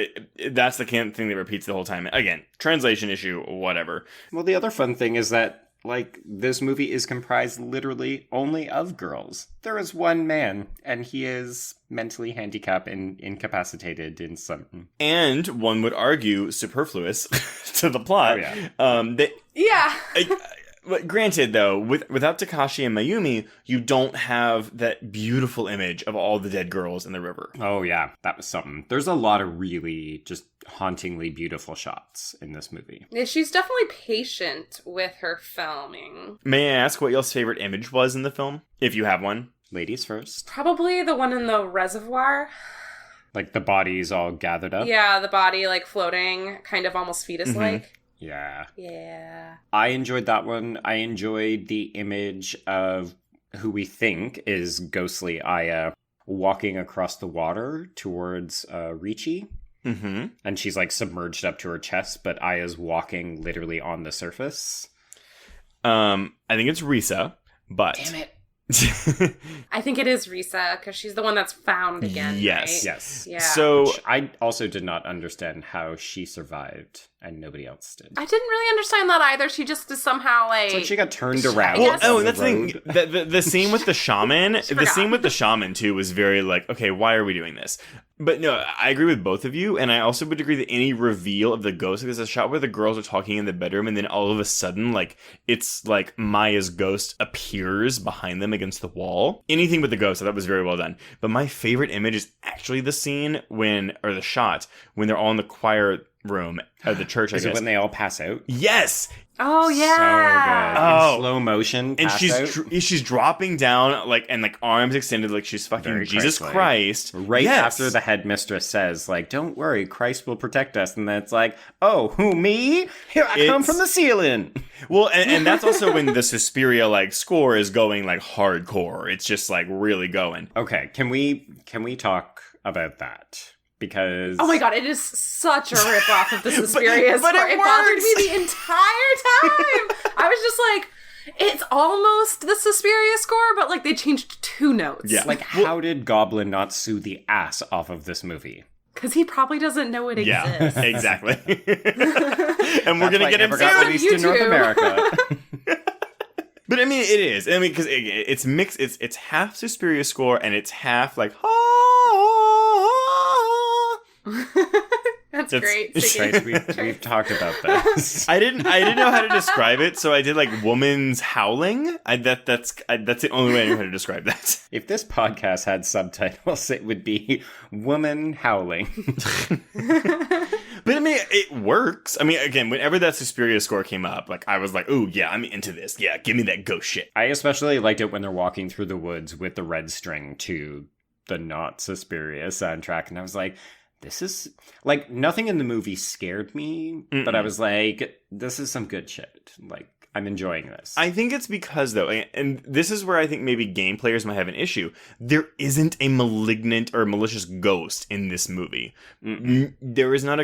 C: that's the thing that repeats the whole time. Again, translation issue, whatever.
B: Well, the other fun thing is that like, this movie is comprised literally only of girls. There is one man, and he is mentally handicapped and incapacitated in some...
C: And, one would argue, superfluous to the plot.
B: Oh, yeah.
C: But granted, though, without Takashi and Mayumi, you don't have that beautiful image of all the dead girls in the river.
B: Oh, yeah. That was something. There's a lot of really just hauntingly beautiful shots in this movie.
D: Yeah, she's definitely patient with her filming.
C: May I ask what y'all's favorite image was in the film? If you have one.
B: Ladies first.
D: Probably the one in the reservoir.
B: Like the body's all gathered up?
D: Yeah, the body like floating, kind of almost fetus-like.
B: Yeah.
D: Yeah.
B: I enjoyed that one. I enjoyed the image of who we think is ghostly Aya walking across the water towards Ricci.
C: Mm-hmm.
B: And she's like submerged up to her chest, but Aya's walking literally on the surface.
C: I think it's Risa, but...
B: Damn it.
D: I think it is Risa, because she's the one that's found again,
C: Yes.
D: right?
B: Yes.
D: Yeah.
C: So
B: Which I also did not understand how she survived, and nobody else did.
D: I didn't really understand that either. She just is somehow like...
B: It's like she got turned around.
C: Well, that's the thing. The scene with the shaman, the scene with the shaman, too, was very like, okay, why are we doing this? But no, I agree with both of you, and I also would agree that any reveal of the ghost, there's a shot where the girls are talking in the bedroom, and then all of a sudden, like, it's like Maya's ghost appears behind them against the wall. Anything with the ghost, I thought was very well done. But my favorite image is actually the scene the shot when they're all in the choir room at the church, I guess.
B: Is it when they all pass out?
C: Yes!
D: Oh, yeah!
B: So good. In slow motion,
C: and
B: she's
C: she's dropping down, like, and, like, arms extended like she's fucking
B: Very
C: Jesus
B: Christ-like.
C: Christ.
B: Right after the headmistress says, like, don't worry, Christ will protect us. And then it's like, oh, who, me? Here I come from the ceiling.
C: Well, and that's also when the Suspiria, like, score is going, like, hardcore. It's just, like, really going.
B: Okay, can we talk about that? Because...
D: Oh my god, it is such a ripoff of the Suspiria
C: but
D: score.
C: it
D: It bothered
C: works!
D: me the entire time! I was just like, it's almost the Suspiria score, but like they changed 2 notes.
C: Yeah.
B: Like, how did Goblin not sue the ass off of this movie?
D: Because he probably doesn't know it exists.
C: Yeah, exactly. And we're going to get him
B: got released in North America.
C: But I mean, it is. I mean, because it's mixed. It's half Suspiria score and it's half like
D: That's great.
B: We've talked about this.
C: I didn't know how to describe it, so I did like woman's howling. That's the only way I know how to describe that.
B: If this podcast had subtitles, it would be woman howling.
C: But I mean, it works. I mean, again, whenever that Suspiria score came up, like I was like, "Ooh, yeah, I'm into this. Yeah, give me that ghost shit."
B: I especially liked it when they're walking through the woods with the red string to the not Suspiria soundtrack, and I was like, this is like nothing in the movie scared me, but I was like, this is some good shit. Like, I'm enjoying this.
C: I think it's because, though, and this is where I think maybe game players might have an issue, there isn't a malignant or malicious ghost in this movie. There is none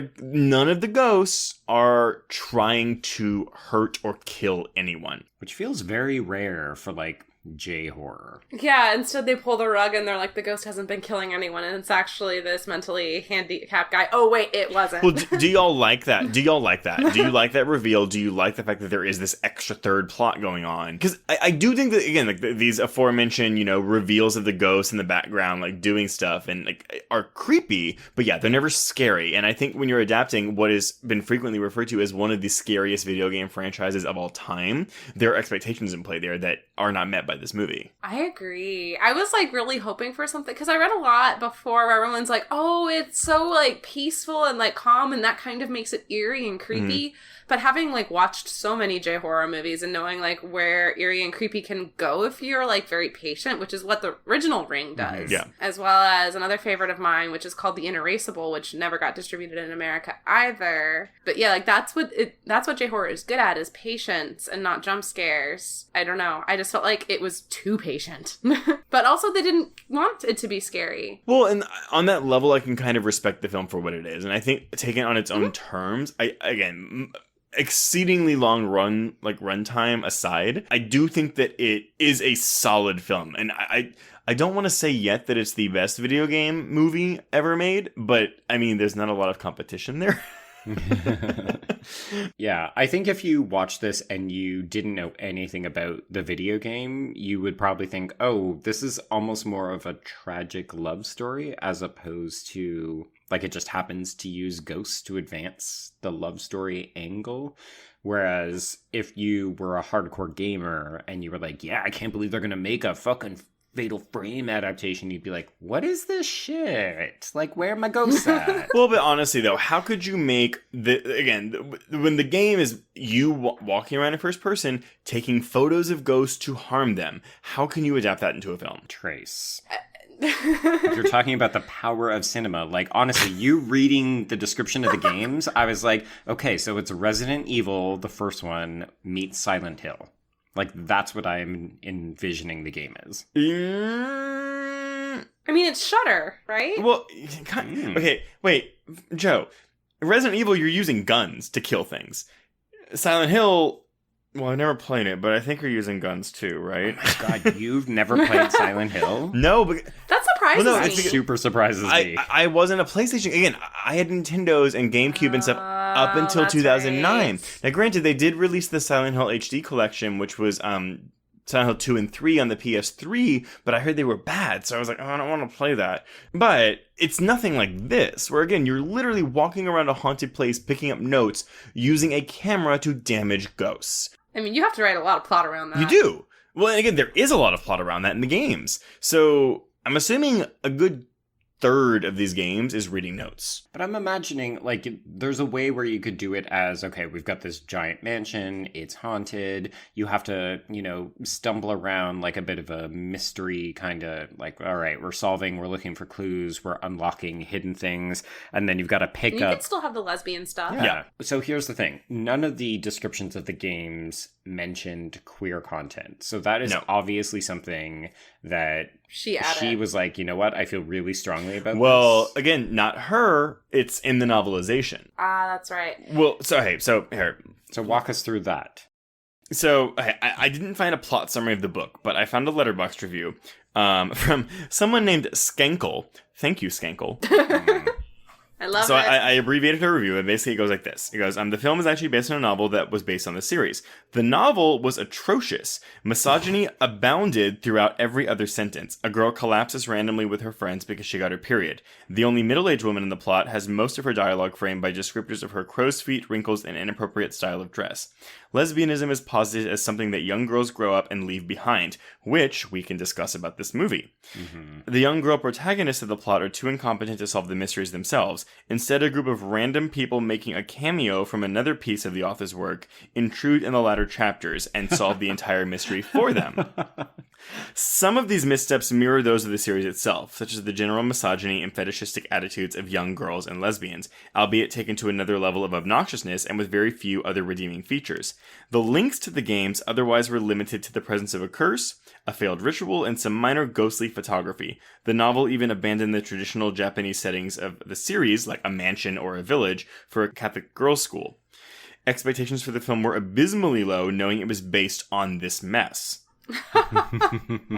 C: of the ghosts are trying to hurt or kill anyone.
B: Which feels very rare for, like, J-horror.
D: Yeah, instead they pull the rug and they're like, the ghost hasn't been killing anyone, and it's actually this mentally handicapped guy. Oh, wait, it wasn't.
C: Well, do y'all like that? Do y'all like that? Do you like that reveal? Do you like the fact that there is this extra third plot going on? Because I do think that, again, like these aforementioned, reveals of the ghost in the background, like doing stuff and like are creepy, but yeah, they're never scary. And I think when you're adapting what has been frequently referred to as one of the scariest video game franchises of all time, there are expectations in play there that are not met by this movie.
D: I agree. I was like really hoping for something, because I read a lot before where everyone's like, oh, it's so like peaceful and like calm, and that kind of makes it eerie and creepy. But having like watched so many J-horror movies and knowing like where eerie and creepy can go if you're like very patient, which is what the original Ring does.
C: Yeah.
D: As well as another favorite of mine, which is called The Inerasable, which never got distributed in America either. But yeah, like that's what J-horror is good at, is patience and not jump scares. I don't know. I just felt like it was too patient. But also they didn't want it to be scary.
C: Well, and on that level, I can kind of respect the film for what it is. And I think taken on its own terms, exceedingly long runtime aside, I do think that it is a solid film. And I don't want to say yet that it's the best video game movie ever made, but I mean, there's not a lot of competition there.
B: Yeah, I think if you watch this and you didn't know anything about the video game, you would probably think, oh, this is almost more of a tragic love story as opposed to like it just happens to use ghosts to advance the love story angle. Whereas if you were a hardcore gamer and you were like, yeah, I can't believe they're going to make a fucking Fatal Frame adaptation, you'd be like, what is this shit? Like, where are my ghosts at?
C: Well, but honestly, though, how could you make when the game is you walking around in first person, taking photos of ghosts to harm them, how can you adapt that into a film?
B: Trace. If you're talking about the power of cinema, like, honestly, you reading the description of the games, I was like, okay, so it's Resident Evil, the first one, meets Silent Hill. Like, that's what I'm envisioning the game is.
D: I mean, it's Shudder, right?
C: Well, okay, wait, Joe. Resident Evil, you're using guns to kill things. Silent Hill, well, I've never played it, but I think you're using guns too, right?
B: Oh my god, you've never played Silent Hill?
C: No, but...
D: That surprises me.
B: That super surprises me.
C: I wasn't a PlayStation... Again, I had Nintendos and GameCube and stuff up until 2009. Right. Now, granted, they did release the Silent Hill HD collection, which was Silent Hill 2 and 3 on the PS3, but I heard they were bad, so I was like, oh, I don't want to play that. But it's nothing like this, where, again, you're literally walking around a haunted place picking up notes using a camera to damage ghosts.
D: I mean, you have to write a lot of plot around that.
C: You do. Well, and again, there is a lot of plot around that in the games. So I'm assuming a good third of these games is reading notes.
B: But I'm imagining, like, there's a way where you could do it as, okay, we've got this giant mansion, it's haunted, you have to, stumble around like a bit of a mystery kind of, like, all right, we're looking for clues, we're unlocking hidden things, and then you've got to pick up...
D: You can still have the lesbian stuff.
B: Yeah. So here's the thing. None of the descriptions of the games mentioned queer content. So that is obviously something that she was like, you know what, I feel really strongly about this.
C: Well, again, not her, it's in the novelization.
D: Ah, that's right.
C: Well, so here.
B: So walk us through that.
C: So I didn't find a plot summary of the book, but I found a Letterboxd review from someone named Skankle. Thank you, Skankle.
D: I love it.
C: So I abbreviated her review, and basically it goes like this. It goes, the film is actually based on a novel that was based on the series. The novel was atrocious. Misogyny abounded throughout every other sentence. A girl collapses randomly with her friends because she got her period. The only middle-aged woman in the plot has most of her dialogue framed by descriptors of her crow's feet, wrinkles, and inappropriate style of dress. Lesbianism is posited as something that young girls grow up and leave behind, which we can discuss about this movie. Mm-hmm. The young girl protagonists of the plot are too incompetent to solve the mysteries themselves. Instead, a group of random people making a cameo from another piece of the author's work intrude in the latter chapters and solve the entire mystery for them. Some of these missteps mirror those of the series itself, such as the general misogyny and fetishistic attitudes of young girls and lesbians, albeit taken to another level of obnoxiousness and with very few other redeeming features. The links to the games otherwise were limited to the presence of a curse, a failed ritual, and some minor ghostly photography. The novel even abandoned the traditional Japanese settings of the series, like a mansion or a village, for a Catholic girls' school. Expectations for the film were abysmally low, knowing it was based on this mess.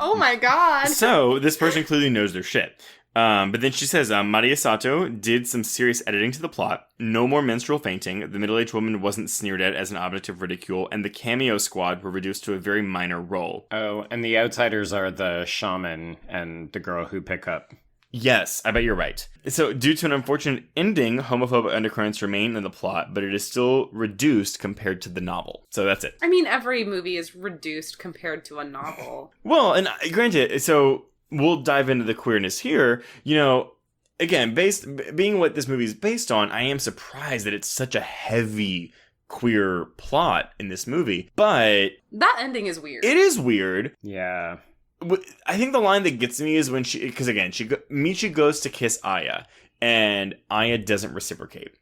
D: Oh my god.
C: So this person clearly knows their shit. But then she says, Maria Sato did some serious editing to the plot. No more menstrual fainting. The middle-aged woman wasn't sneered at as an object of ridicule. And the cameo squad were reduced to a very minor role.
B: Oh, and the outsiders are the shaman and the girl who pick up.
C: Yes, I bet you're right. So, due to an unfortunate ending, homophobic undercurrents remain in the plot, but it is still reduced compared to the novel. So that's it.
D: I mean, every movie is reduced compared to a novel.
C: Well, and granted, so we'll dive into the queerness here. You know, again, being what this movie is based on, I am surprised that it's such a heavy queer plot in this movie. But
D: that ending is weird.
C: It is weird.
B: Yeah.
C: I think the line that gets me is when because again, Michi goes to kiss Aya, and Aya doesn't reciprocate.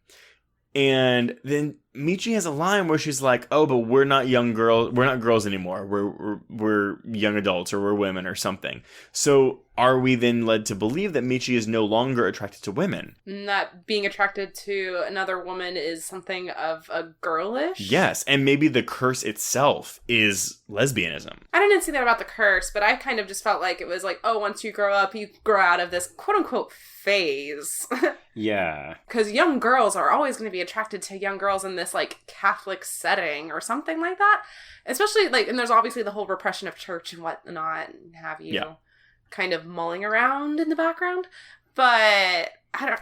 C: And then Michi has a line where she's like, "Oh, but we're not young girls. We're not girls anymore. We're young adults, or we're women, or something." So are we then led to believe that Michi is no longer attracted to women?
D: That being attracted to another woman is something of a girlish?
C: Yes, and maybe the curse itself is lesbianism.
D: I didn't see that about the curse, but I kind of just felt like it was like, oh, once you grow up, you grow out of this quote-unquote phase.
B: Yeah.
D: Because young girls are always going to be attracted to young girls in this, like, Catholic setting or something like that. Especially, like, and there's obviously the whole repression of church and whatnot, and have you kind of mulling around in the background. But, I don't...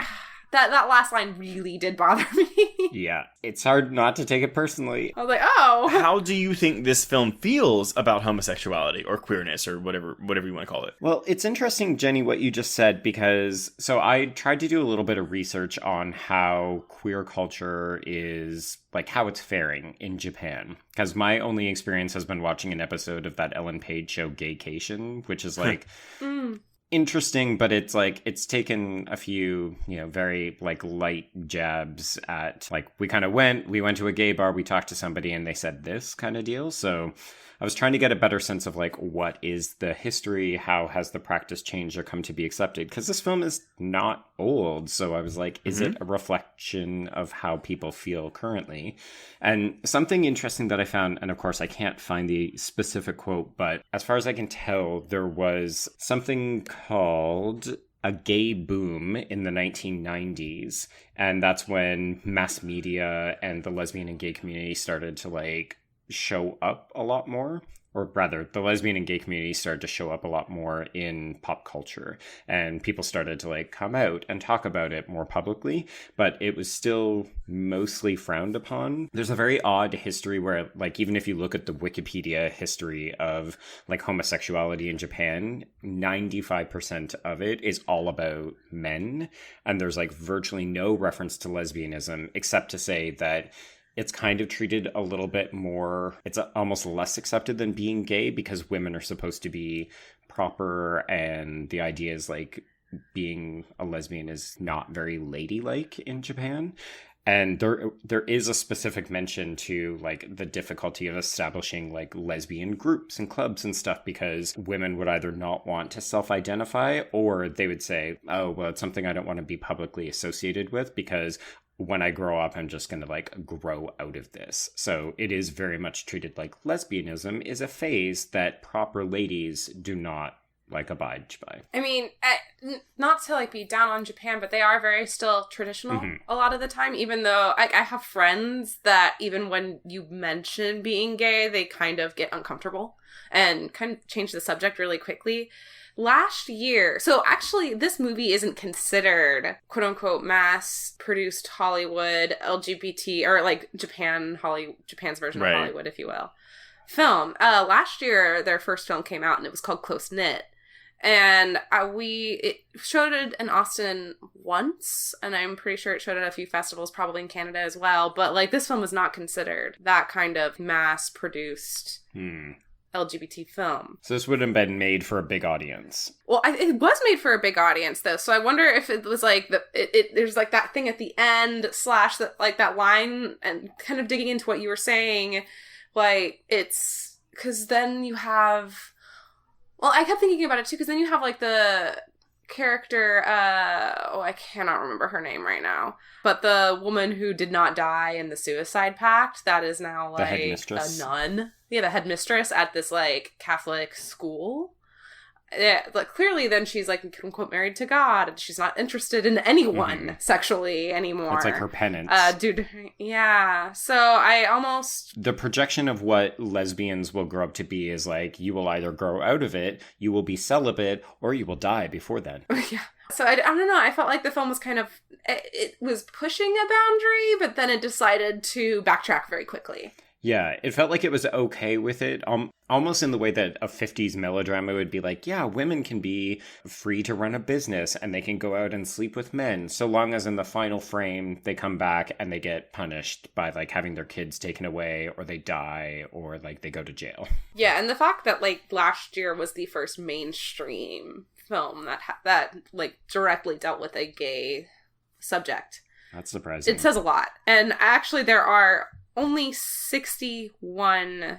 D: That last line really did bother me.
B: Yeah. It's hard not to take it personally.
D: I was like, oh.
C: How do you think this film feels about homosexuality or queerness or whatever you want to call it?
B: Well, it's interesting, Jenny, what you just said, because so I tried to do a little bit of research on how queer culture is, like, how it's faring in Japan. Because my only experience has been watching an episode of that Ellen Page show, Gaycation, which is like... interesting, but it's like it's taken a few, you know, very like light jabs at like we went to a gay bar, we talked to somebody and they said this kind of deal. So I was trying to get a better sense of like what is the history, how has the practice changed or come to be accepted, because this film is not old. So I was like, is it a reflection of how people feel currently? And something interesting that I found, and of course I can't find the specific quote, but as far as I can tell, there was something called a gay boom in the 1990s, and that's when mass media and the lesbian and gay community started to like show up a lot more, or rather the lesbian and gay community started to show up a lot more in pop culture, and people started to like come out and talk about it more publicly, but it was still mostly frowned upon. There's a very odd history where like even if you look at the Wikipedia history of like homosexuality in Japan, 95% of it is all about men, and there's like virtually no reference to lesbianism except to say that it's kind of treated a little bit more, it's almost less accepted than being gay because women are supposed to be proper, and the idea is like being a lesbian is not very ladylike in Japan. And there is a specific mention to like the difficulty of establishing like lesbian groups and clubs and stuff, because women would either not want to self-identify, or they would say, oh, well, it's something I don't want to be publicly associated with because when I grow up, I'm just going to like grow out of this. So it is very much treated like lesbianism is a phase that proper ladies do not like abide by.
D: I mean, not to like be down on Japan, but they are very still traditional a lot of the time, even though I have friends that even when you mention being gay, they kind of get uncomfortable and kind of change the subject really quickly. Last year, so actually this movie isn't considered quote-unquote mass-produced Hollywood LGBT, or like Japan's version of Hollywood, if you will, film. Last year, their first film came out and it was called Close Knit. And it showed it in Austin once, and I'm pretty sure it showed at a few festivals, probably in Canada as well. But like this film was not considered that kind of mass-produced LGBT film.
B: So this would have been made for a big audience.
D: Well, it was made for a big audience, though. So I wonder if it was like there's like that thing at the end / that line, and kind of digging into what you were saying, like it's because then you have. Well, I kept thinking about it too, because then you have like the character, I cannot remember her name right now, but the woman who did not die in the suicide pact, that is now like a nun. Yeah, the headmistress at this like Catholic school. Yeah, like clearly then she's like quote unquote married to God and she's not interested in anyone sexually anymore.
B: It's like her penance.
D: Dude, yeah. So I almost...
B: The projection of what lesbians will grow up to be is like, you will either grow out of it, you will be celibate, or you will die before then.
D: Yeah. So I don't know, I felt like the film was kind of... It was pushing a boundary, but then it decided to backtrack very quickly.
B: Yeah, it felt like it was okay with it, almost in the way that a 50s melodrama would be like, yeah, women can be free to run a business and they can go out and sleep with men, so long as in the final frame they come back and they get punished by like having their kids taken away, or they die, or like they go to jail.
D: Yeah, and the fact that like last year was the first mainstream film that like directly dealt with a gay subject.
B: That's surprising.
D: It says a lot. And actually there are only 61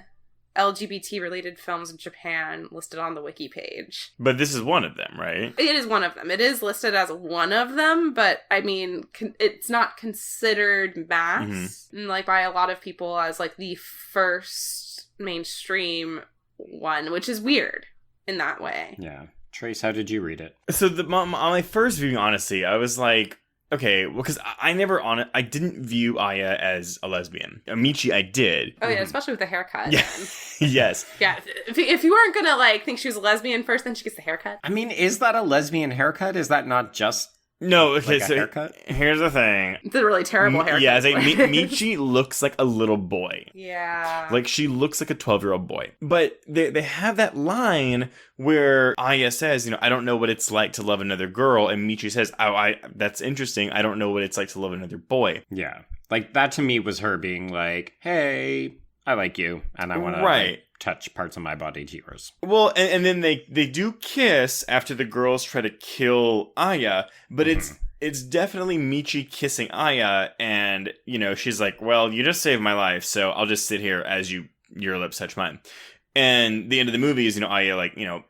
D: LGBT-related films in Japan listed on the wiki page.
C: But this is one of them, right?
D: It is one of them. It is listed as one of them, but, I mean, it's not considered mass, like, by a lot of people as, like, the first mainstream one, which is weird in that way.
B: Yeah. Trace, how did you read it?
C: So, on my first viewing, honestly, I was like... Okay, well, because I didn't view Aya as a lesbian. Michi, I did.
D: Oh, yeah, especially with the haircut.
C: Yeah. Yes.
D: Yeah, if you weren't gonna, like, think she was a lesbian first, then she gets the haircut.
B: I mean, is that a lesbian haircut? Is that not just...
C: No, okay,
B: like
C: so
B: haircut?
C: Here's the thing.
D: It's a really terrible haircut.
C: Yeah, Michi looks like a little boy.
D: Yeah.
C: Like, she looks like a 12-year-old boy. But they have that line where Aya says, you know, I don't know what it's like to love another girl. And Michi says, that's interesting. I don't know what it's like to love another boy.
B: Yeah. Like, that to me was her being like, hey, I like you. And I want to touch parts of my body to yours.
C: Well, and then they do kiss after the girls try to kill Aya, but it's definitely Michi kissing Aya, and, you know, she's like, well, you just saved my life, so I'll just sit here as your lips touch mine. And the end of the movie is, you know, Aya, like, you know,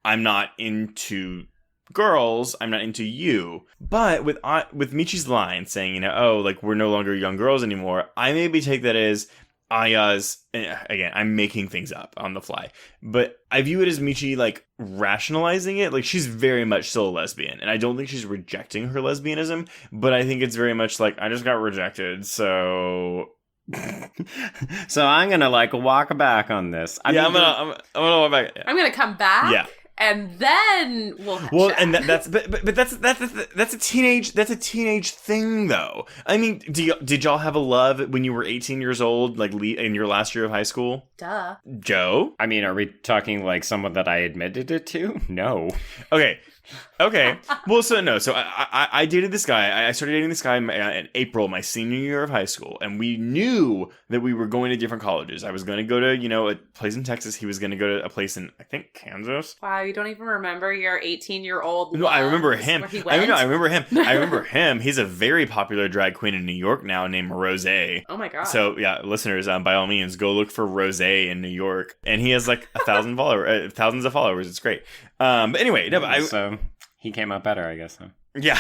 C: I'm not into girls, I'm not into you. But with Michi's line saying, you know, oh, like, we're no longer young girls anymore, I maybe take that as Aya's, again, I'm making things up on the fly, but I view it as Michi, like, rationalizing it. Like, she's very much still a lesbian, and I don't think she's rejecting her lesbianism, but I think it's very much like, I just got rejected, so...
B: So I'm gonna, like, walk back on this.
C: I'm gonna walk back. Yeah.
D: I'm gonna come back.
C: Yeah.
D: And then we'll have
C: well,
D: chat.
C: and that's a teenage thing though. I mean, did y'all have a love when you were 18 years old, like in your last year of high school?
D: Duh.
C: Joe?
B: I mean, are we talking like someone that I admitted it to? No.
C: Okay. Well, so no. So I dated this guy. I started dating this guy in April, my senior year of high school. And we knew that we were going to different colleges. I was going to go to, you know, a place in Texas. He was going to go to a place in, I think, Kansas.
D: Wow, you don't even remember your 18-year-old
C: No, I remember him. I remember him. I remember him. He's a very popular drag queen in New York now named Rose.
D: Oh my God.
C: So, yeah, listeners, by all means, go look for Rose in New York. And he has like 1,000 followers, thousands of followers. It's great. But anyway, no, but
B: so he came out better, I guess, huh?
C: Yeah.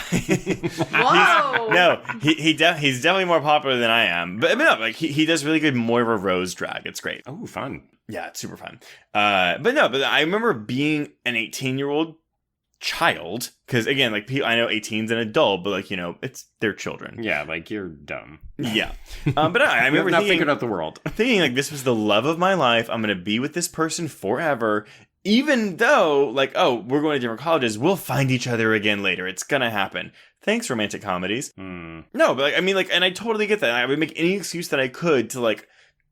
D: Whoa.
C: He's definitely more popular than I am. But no, like he does really good Moira Rose drag. It's great.
B: Oh, fun.
C: Yeah, it's super fun. But I remember being an 18-year-old child, because again, like, I know 18's an adult, but like, you know, they're children.
B: Yeah, like, you're dumb.
C: Yeah. But I remember
B: not figured out the world.
C: Thinking like, this was the love of my life. I'm gonna be with this person forever. Even though, like, oh, we're going to different colleges, we'll find each other again later. It's gonna happen. Thanks, romantic comedies. No, but like, I mean, like, and I totally get that. I would make any excuse that I could to, like,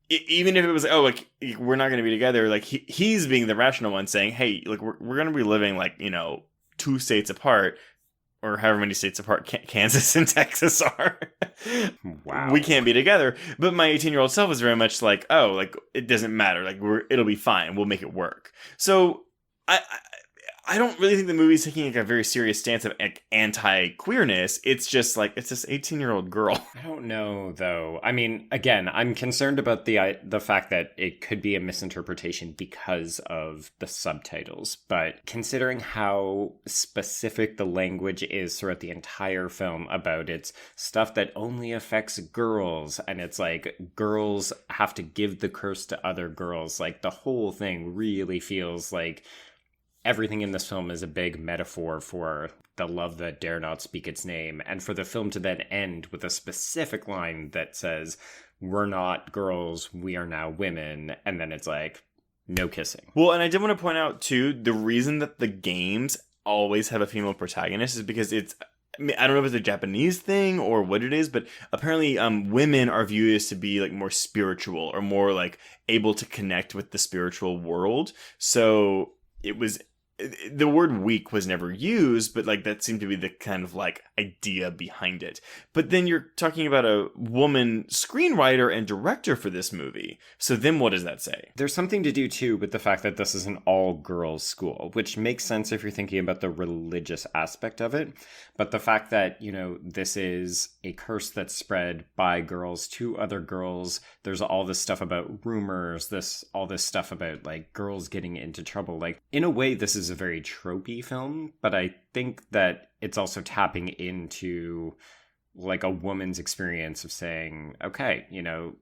C: even if it was, oh, like, we're not going to be together, like, he's being the rational one saying, hey, like, we're going to be living, like, you know, 2 states apart, or however many states apart Kansas and Texas are.
B: Wow.
C: We can't be together. But my 18-year-old self was very much like, oh, like, it doesn't matter. Like, it'll be fine. We'll make it work. So I don't really think the movie's taking like a very serious stance of like anti-queerness. It's just like, it's this 18-year-old girl.
B: I don't know, though. I mean, again, I'm concerned about the fact that it could be a misinterpretation because of the subtitles. But considering how specific the language is throughout the entire film about it's stuff that only affects girls, and it's like girls have to give the curse to other girls, like the whole thing really feels like everything in this film is a big metaphor for the love that dare not speak its name, and for the film to then end with a specific line that says, "We're not girls, we are now women," and then it's like, no kissing.
C: Well, and I did want to point out, too, the reason that the games always have a female protagonist is because it's, I mean, I don't know if it's a Japanese thing or what it is, but apparently women are viewed as to be like more spiritual or more like able to connect with the spiritual world. So it was, the word weak was never used, but like that seemed to be the kind of like idea behind it. But then you're talking about a woman screenwriter and director for this movie. So then what does that say?
B: There's something to do too with the fact that this is an all-girls school, which makes sense if you're thinking about the religious aspect of it. But the fact that, you know, this is a curse that's spread by girls to other girls. There's all this stuff about rumors, all this stuff about like girls getting into trouble. Like, in a way, this is a very tropey film, but I think that it's also tapping into like a woman's experience of saying, okay, you know,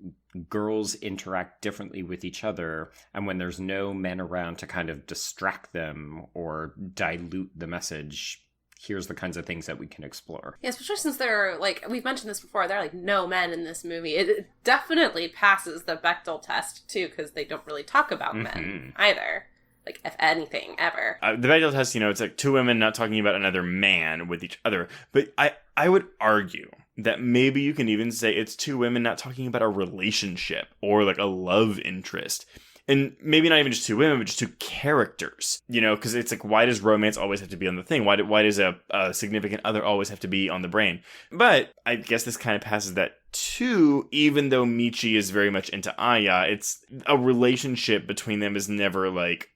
B: girls interact differently with each other, and when there's no men around to kind of distract them or dilute the message, here's the kinds of things that we can explore.
D: Yeah, especially since there are, like, we've mentioned this before, there are, like, no men in this movie. It definitely passes the Bechdel test, too, because they don't really talk about men either. Like, if anything, ever.
C: The Bechdel test, you know, it's like two women not talking about another man with each other. But I would argue that maybe you can even say it's two women not talking about a relationship or, like, a love interest. And maybe not even just two women, but just two characters, you know, because it's like, why does romance always have to be on the thing? Why does a significant other always have to be on the brain? But I guess this kind of passes that too, even though Michi is very much into Aya. It's a relationship between them is never like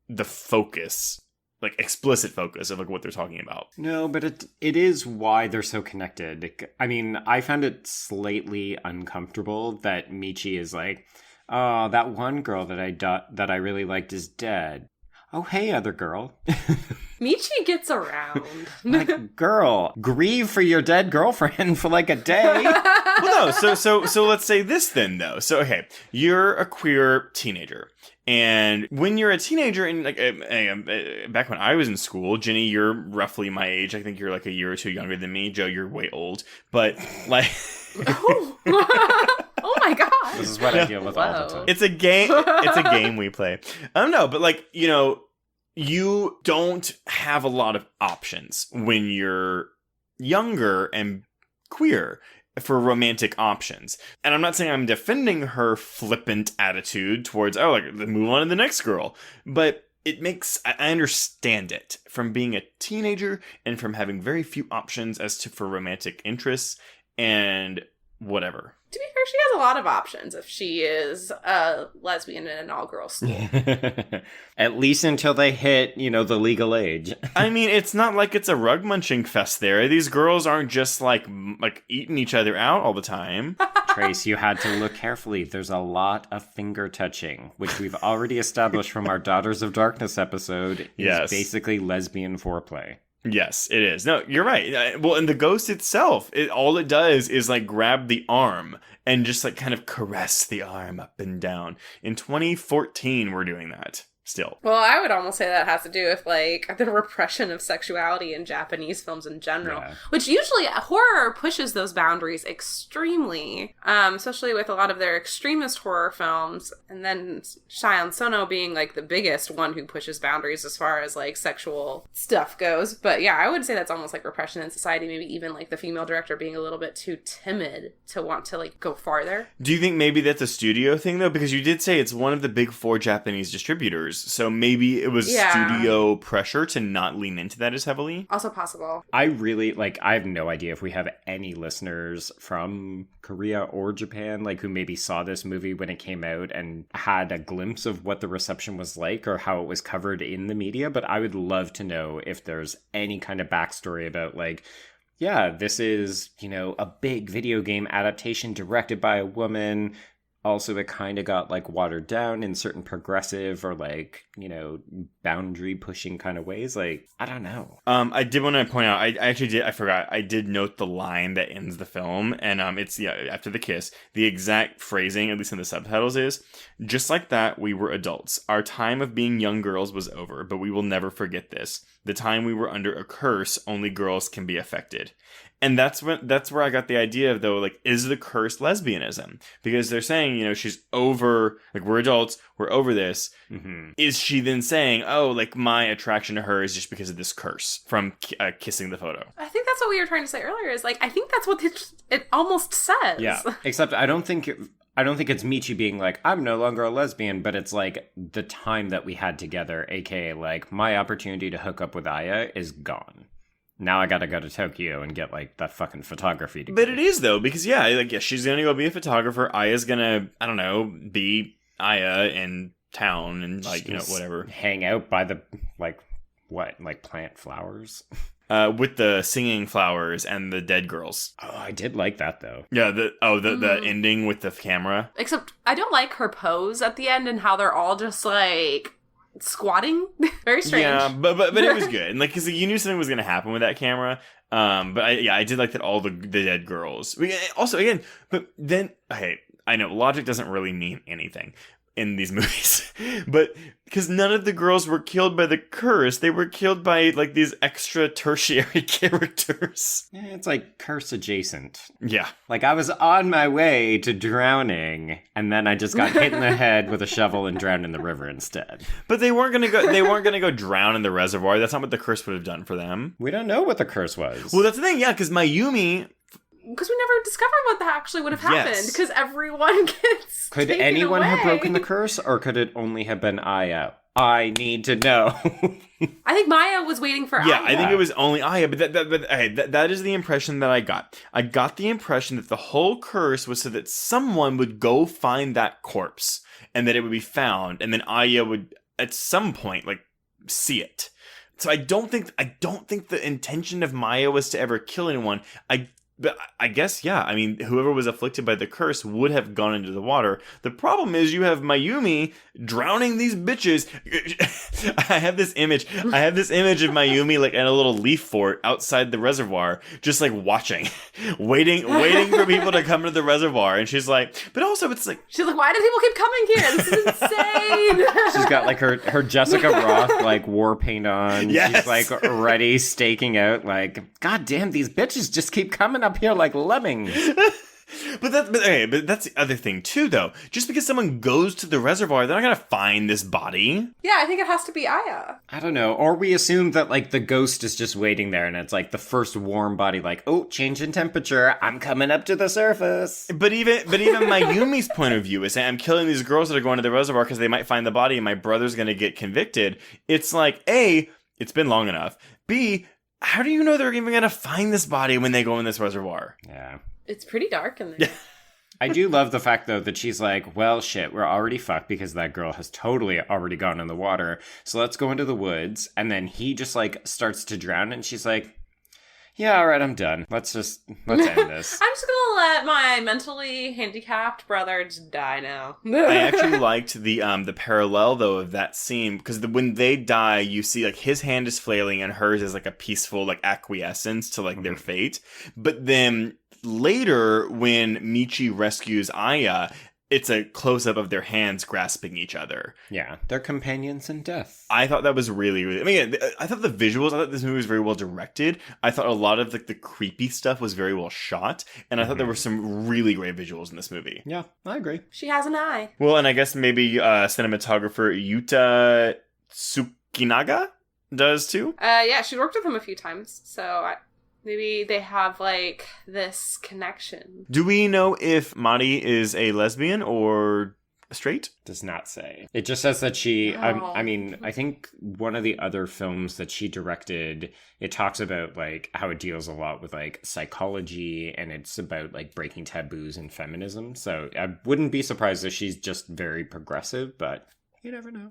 C: the focus, like explicit focus of like what they're talking about.
B: No, but it is why they're so connected. I mean, I found it slightly uncomfortable that Michi is like, oh, that one girl that I really liked is dead. Oh, hey, other girl.
D: Michi gets around.
B: Like, girl, grieve for your dead girlfriend for like a day.
C: Well, no, so let's say this then, though. So, okay, you're a queer teenager. And when you're a teenager, and like back when I was in school, Jenny, you're roughly my age. I think you're like a year or two younger than me. Joe, you're way old. But like...
D: Oh my god!
B: This is what I deal with all the time.
C: It's a game. It's a game we play. I don't know, but like, you know, you don't have a lot of options when you're younger and queer for romantic options. And I'm not saying I'm defending her flippant attitude towards, oh, like, move on to the next girl, but it makes, I understand it from being a teenager and from having very few options as to for romantic interests and whatever.
D: To be fair, she has a lot of options if she is a lesbian in an all-girls school.
B: At least until they hit, you know, the legal age.
C: I mean, it's not like it's a rug-munching fest there. These girls aren't just, like eating each other out all the time.
B: Trace, you had to look carefully. There's a lot of finger-touching, which we've already established from our Daughters of Darkness episode is basically lesbian foreplay.
C: Yes, it is. No, you're right. Well, and the ghost itself, all it does is like grab the arm and just like kind of caress the arm up and down. In 2014, we're doing that still.
D: Well, I would almost say that has to do with like the repression of sexuality in Japanese films in general, which usually horror pushes those boundaries extremely, especially with a lot of their extremist horror films, and then Shion Sono being like the biggest one who pushes boundaries as far as like sexual stuff goes. But yeah, I would say that's almost like repression in society, maybe even like the female director being a little bit too timid to want to like go farther.
C: Do you think maybe that's a studio thing though? Because you did say it's one of the big 4 Japanese distributors. characters. So maybe it was studio pressure to not lean into that as heavily.
D: Also possible.
B: I really, I have no idea if we have any listeners from Korea or Japan, who maybe saw this movie when it came out and had a glimpse of what the reception was like or how it was covered in the media. But I would love to know if there's any kind of backstory about, yeah, this is, a big video game adaptation directed by a woman. Also, it kind of got, watered down in certain progressive or, boundary-pushing kind of ways. I don't know.
C: I did want to point out, I forgot. I did note the line that ends the film, and it's, after the kiss. The exact phrasing, at least in the subtitles, is, "Just like that, we were adults. Our time of being young girls was over, but we will never forget this. The time we were under a curse, only girls can be affected." And that's where I got the idea of, though, is the curse lesbianism? Because they're saying, she's over, we're adults, we're over this. Mm-hmm. Is she then saying, oh, my attraction to her is just because of this curse from kissing the photo?
D: I think that's what we were trying to say earlier, is, I think that's what it almost says.
B: Yeah, except I don't think it's Michi being I'm no longer a lesbian, but it's the time that we had together, aka my opportunity to hook up with Aya is gone. Now I gotta go to Tokyo and get that fucking photography degree.
C: But it is though, because she's gonna go be a photographer. Aya's gonna, I don't know, be Aya in town and whatever.
B: Hang out by the plant flowers.
C: With the singing flowers and the dead girls.
B: Oh, I did like that though.
C: Yeah, the ending with the camera.
D: Except I don't like her pose at the end and how they're all just squatting. Very strange.
C: Yeah, but it was good. And because you knew something was going to happen with that camera. But I did like that all the dead girls. Also, again, but then, okay, I know logic doesn't really mean anything in these movies, but because none of the girls were killed by the curse, they were killed by these extra tertiary characters.
B: Yeah, it's curse adjacent.
C: Yeah,
B: I was on my way to drowning, and then I just got hit in the head with a shovel and drowned in the river instead.
C: But they weren't gonna go. They weren't gonna go drown in the reservoir. That's not what the curse would have done for them.
B: We don't know what the curse was.
C: Well, that's the thing. Yeah, because Mayumi.
D: Because we never discovered what actually would have happened. Because everyone gets
B: Could
D: taken
B: anyone
D: away.
B: have broken the curse, or could it only have been Aya? I need to know.
D: I think Maya was waiting for Aya.
C: Yeah, I think it was only Aya, but that is the impression that I got. I got the impression that the whole curse was so that someone would go find that corpse, and that it would be found, and then Aya would, at some point, see it. So I don't think the intention of Maya was to ever kill anyone. But I guess, yeah, I mean, whoever was afflicted by the curse would have gone into the water. The problem is you have Mayumi drowning these bitches. I have this image of Mayumi in a little leaf fort outside the reservoir, just watching, waiting for people to come to the reservoir. And she's but also it's
D: she's why do people keep coming here? This is insane.
B: She's got her Jessica Roth war paint on.
C: Yes.
B: She's ready, staking out. God damn, these bitches just keep coming up here like lemmings.
C: But that's the other thing too, though. Just because someone goes to the reservoir, they're not gonna find this body.
D: Yeah, I think it has to be Aya.
B: I don't know. Or we assume that the ghost is just waiting there, and it's the first warm body. Oh, change in temperature. I'm coming up to the surface.
C: But even Mayumi's point of view is saying, I'm killing these girls that are going to the reservoir because they might find the body, and my brother's gonna get convicted. It's A, it's been long enough. B, how do you know they're even going to find this body when they go in this reservoir?
B: Yeah.
D: It's pretty dark in there.
B: I do love the fact, though, that she's well, shit, we're already fucked because that girl has totally already gone in the water. So let's go into the woods. And then he just, starts to drown. And she's yeah, all right, I'm done. Let's end this.
D: I'm just going to let my mentally handicapped brother just die now.
C: I actually liked the parallel, though, of that scene. Because when they die, you see, his hand is flailing and hers is, a peaceful, acquiescence to, their fate. But then later, when Michi rescues Aya, it's a close-up of their hands grasping each other.
B: Yeah, they're companions in death.
C: I thought that was really, really... I mean, I thought the visuals, I thought this movie was very well directed. I thought a lot of the creepy stuff was very well shot. And I thought there were some really great visuals in this movie.
B: Yeah, I agree.
D: She has an eye.
C: Well, and I guess maybe cinematographer Yuta Tsukinaga does too?
D: Yeah, she worked with him a few times. So maybe they have this connection.
C: Do we know if Mari is a lesbian or straight?
B: Does not say. It just says that she, I think one of the other films that she directed, it talks about like how it deals a lot with like psychology, and it's about like breaking taboos and feminism. So I wouldn't be surprised if she's just very progressive, but you never know.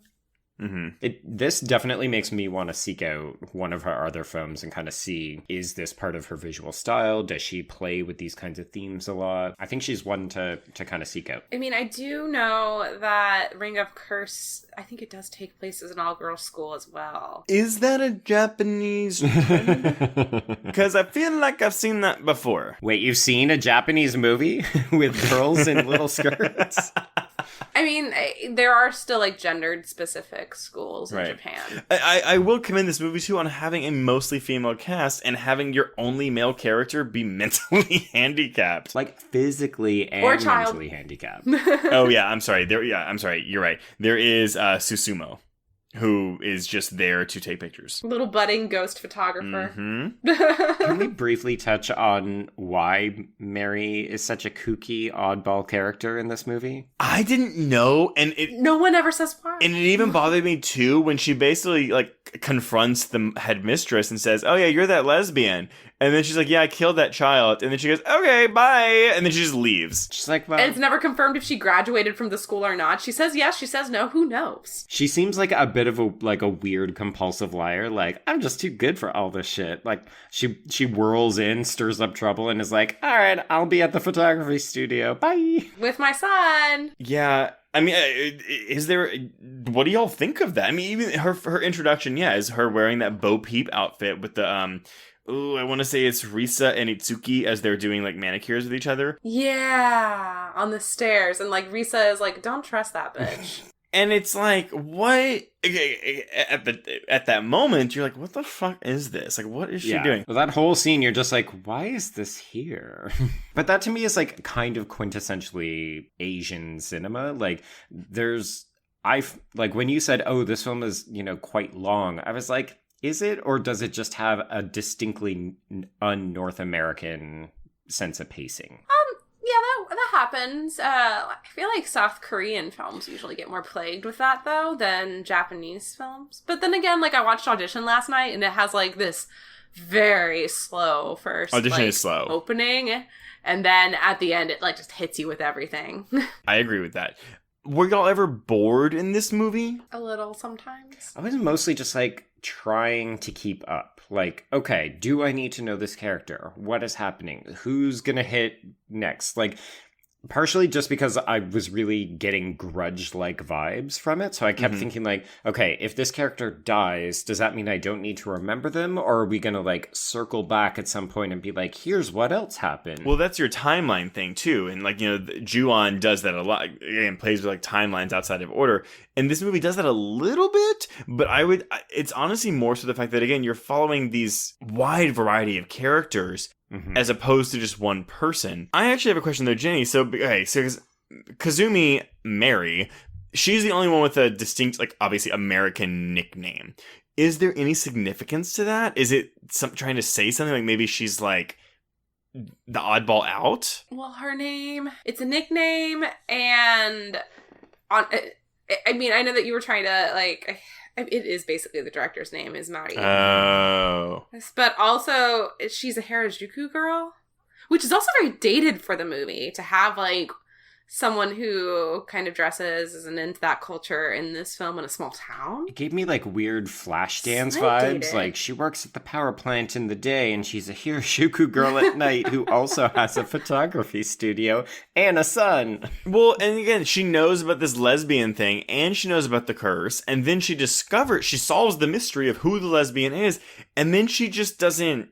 C: Mm-hmm.
B: This definitely makes me want to seek out one of her other films and kind of see, is this part of her visual style? Does she play with these kinds of themes a lot? I think she's one to kind of seek out.
D: I mean, I do know that Ring of Curse, I think it does take place as an all-girls school as well.
C: Is that a Japanese trend? Because I feel like I've seen that before.
B: Wait, you've seen a Japanese movie with girls in little skirts?
D: I mean, there are still like gendered specific schools in Japan.
C: I will commend this movie too on having a mostly female cast and having your only male character be mentally handicapped,
B: like physically and mentally handicapped.
C: Oh yeah, I'm sorry. You're right. There is Susumu, who is just there to take pictures.
D: Little budding ghost photographer.
C: Mm-hmm.
B: Can we briefly touch on why Mary is such a kooky, oddball character in this movie?
C: I didn't know, and
D: no one ever says why.
C: And it even bothered me too when she basically like confronts the headmistress and says, "Oh yeah, you're that lesbian." And then she's like, "Yeah, I killed that child." And then she goes, "Okay, bye." And then she just leaves.
B: She's like, well,
D: and it's never confirmed if she graduated from the school or not. She says yes, she says no, who knows?
B: She seems like a bit of a weird compulsive liar. Like, I'm just too good for all this shit. Like, she whirls in, stirs up trouble, and is like, all right, I'll be at the photography studio. Bye.
D: With my son.
C: Yeah. I mean, what do y'all think of that? I mean, even her introduction, is her wearing that Bo Peep outfit with the, I want to say it's Risa and Itsuki as they're doing like manicures with each other.
D: Yeah, on the stairs. And like Risa is like, don't trust that bitch.
C: And it's like, what? At that moment, you're like, what the fuck is this? Like, what is she doing?
B: Well, that whole scene, you're just like, why is this here? But that to me is like kind of quintessentially Asian cinema. Like, when you said, oh, this film is, quite long, I was like, is it, or does it just have a distinctly un-North American sense of pacing?
D: Yeah, that happens. I feel like South Korean films usually get more plagued with that, though, than Japanese films. But then again, like, I watched Audition last night, and it has, like, this very slow first
C: Audition is slow.
D: Opening, and then at the end, it, like, just hits you with everything.
C: I agree with that. Were y'all ever bored in this movie?
D: A little, sometimes.
B: I was mostly just, like, trying to keep up. Like, okay, do I need to know this character? What is happening? Who's gonna hit next? Like, partially just because I was really getting Grudge-like vibes from it. So I kept thinking like, okay, if this character dies, does that mean I don't need to remember them? Or are we going to like circle back at some point and be like, here's what else happened?
C: Well, that's your timeline thing too. And like, Ju-on does that a lot and plays with like timelines outside of order. And this movie does that a little bit, but it's honestly more so the fact that, again, you're following these wide variety of characters as opposed to just one person. I actually have a question though, Jenny. So Kazumi Mary, she's the only one with a distinct, like, obviously American nickname. Is there any significance to that? Is it trying to say something like maybe she's like the oddball out?
D: Well, her name, it's a nickname, and I mean, I know that you were trying to, like, it is basically the director's name is Mari.
C: Oh.
D: But also, she's a Harajuku girl, which is also very dated for the movie, to have, like, someone who kind of dresses and into that culture in this film in a small town.
B: It gave me like weird Flashdance vibes. Like, she works at the power plant in the day and she's a Hiroshiki girl at night who also has a photography studio and a son.
C: Well, and again, she knows about this lesbian thing and she knows about the curse, and then she solves the mystery of who the lesbian is, and then she just doesn't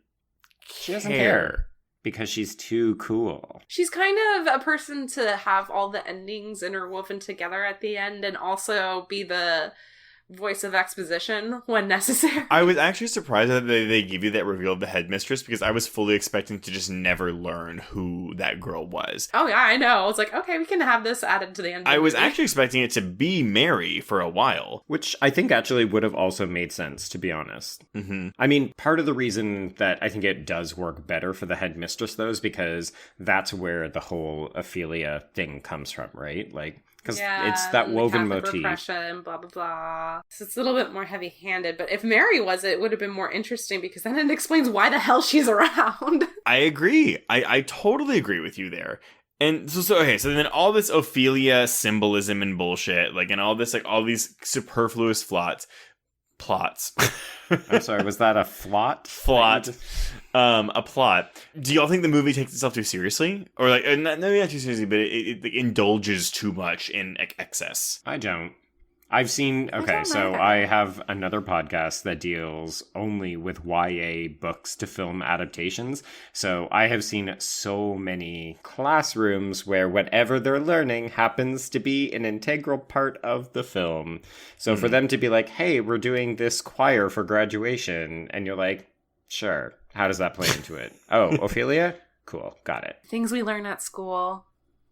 C: care.
B: Because she's too cool.
D: She's kind of a person to have all the endings interwoven together at the end and also be the voice of exposition when necessary.
C: I was actually surprised that they give you that reveal of the headmistress, because I was fully expecting to just never learn who that girl was.
D: Oh yeah, I know. I was like, okay, we can have this added to the end.
C: I was actually expecting it to be Mary for a while.
B: Which I think actually would have also made sense, to be honest. I mean, part of the reason that I think it does work better for the headmistress, though, is because that's where the whole Ophelia thing comes from, right? Like, Because it's that woven motif.
D: Repression, blah, blah, blah. So it's a little bit more heavy-handed. But if Mary was it would have been more interesting because then it explains why the hell she's around.
C: I agree. I totally agree with you there. And so then all this Ophelia symbolism and bullshit, like, and all this, like, all these superfluous plots.
B: I'm sorry, was that a flot?
C: A plot. Do y'all think the movie takes itself too seriously? Or, like, maybe not too seriously, but it indulges too much in excess?
B: I don't. I've seen, I have another podcast that deals only with YA books to film adaptations. So I have seen so many classrooms where whatever they're learning happens to be an integral part of the film. So for them to be like, hey, we're doing this choir for graduation. And you're like, sure. How does that play into it? Oh, Ophelia? Cool. Got it.
D: Things we learn at school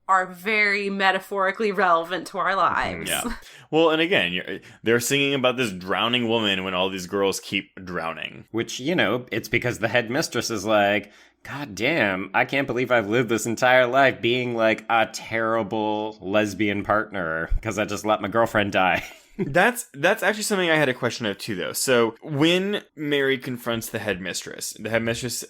D: are very metaphorically relevant to our lives.
C: Yeah. Well, and again, they're singing about this drowning woman when all these girls keep drowning.
B: Which, it's because the headmistress is like, God damn, I can't believe I've lived this entire life being like a terrible lesbian partner because I just let my girlfriend die.
C: That's actually something I had a question of too, though. So when Mary confronts the headmistress,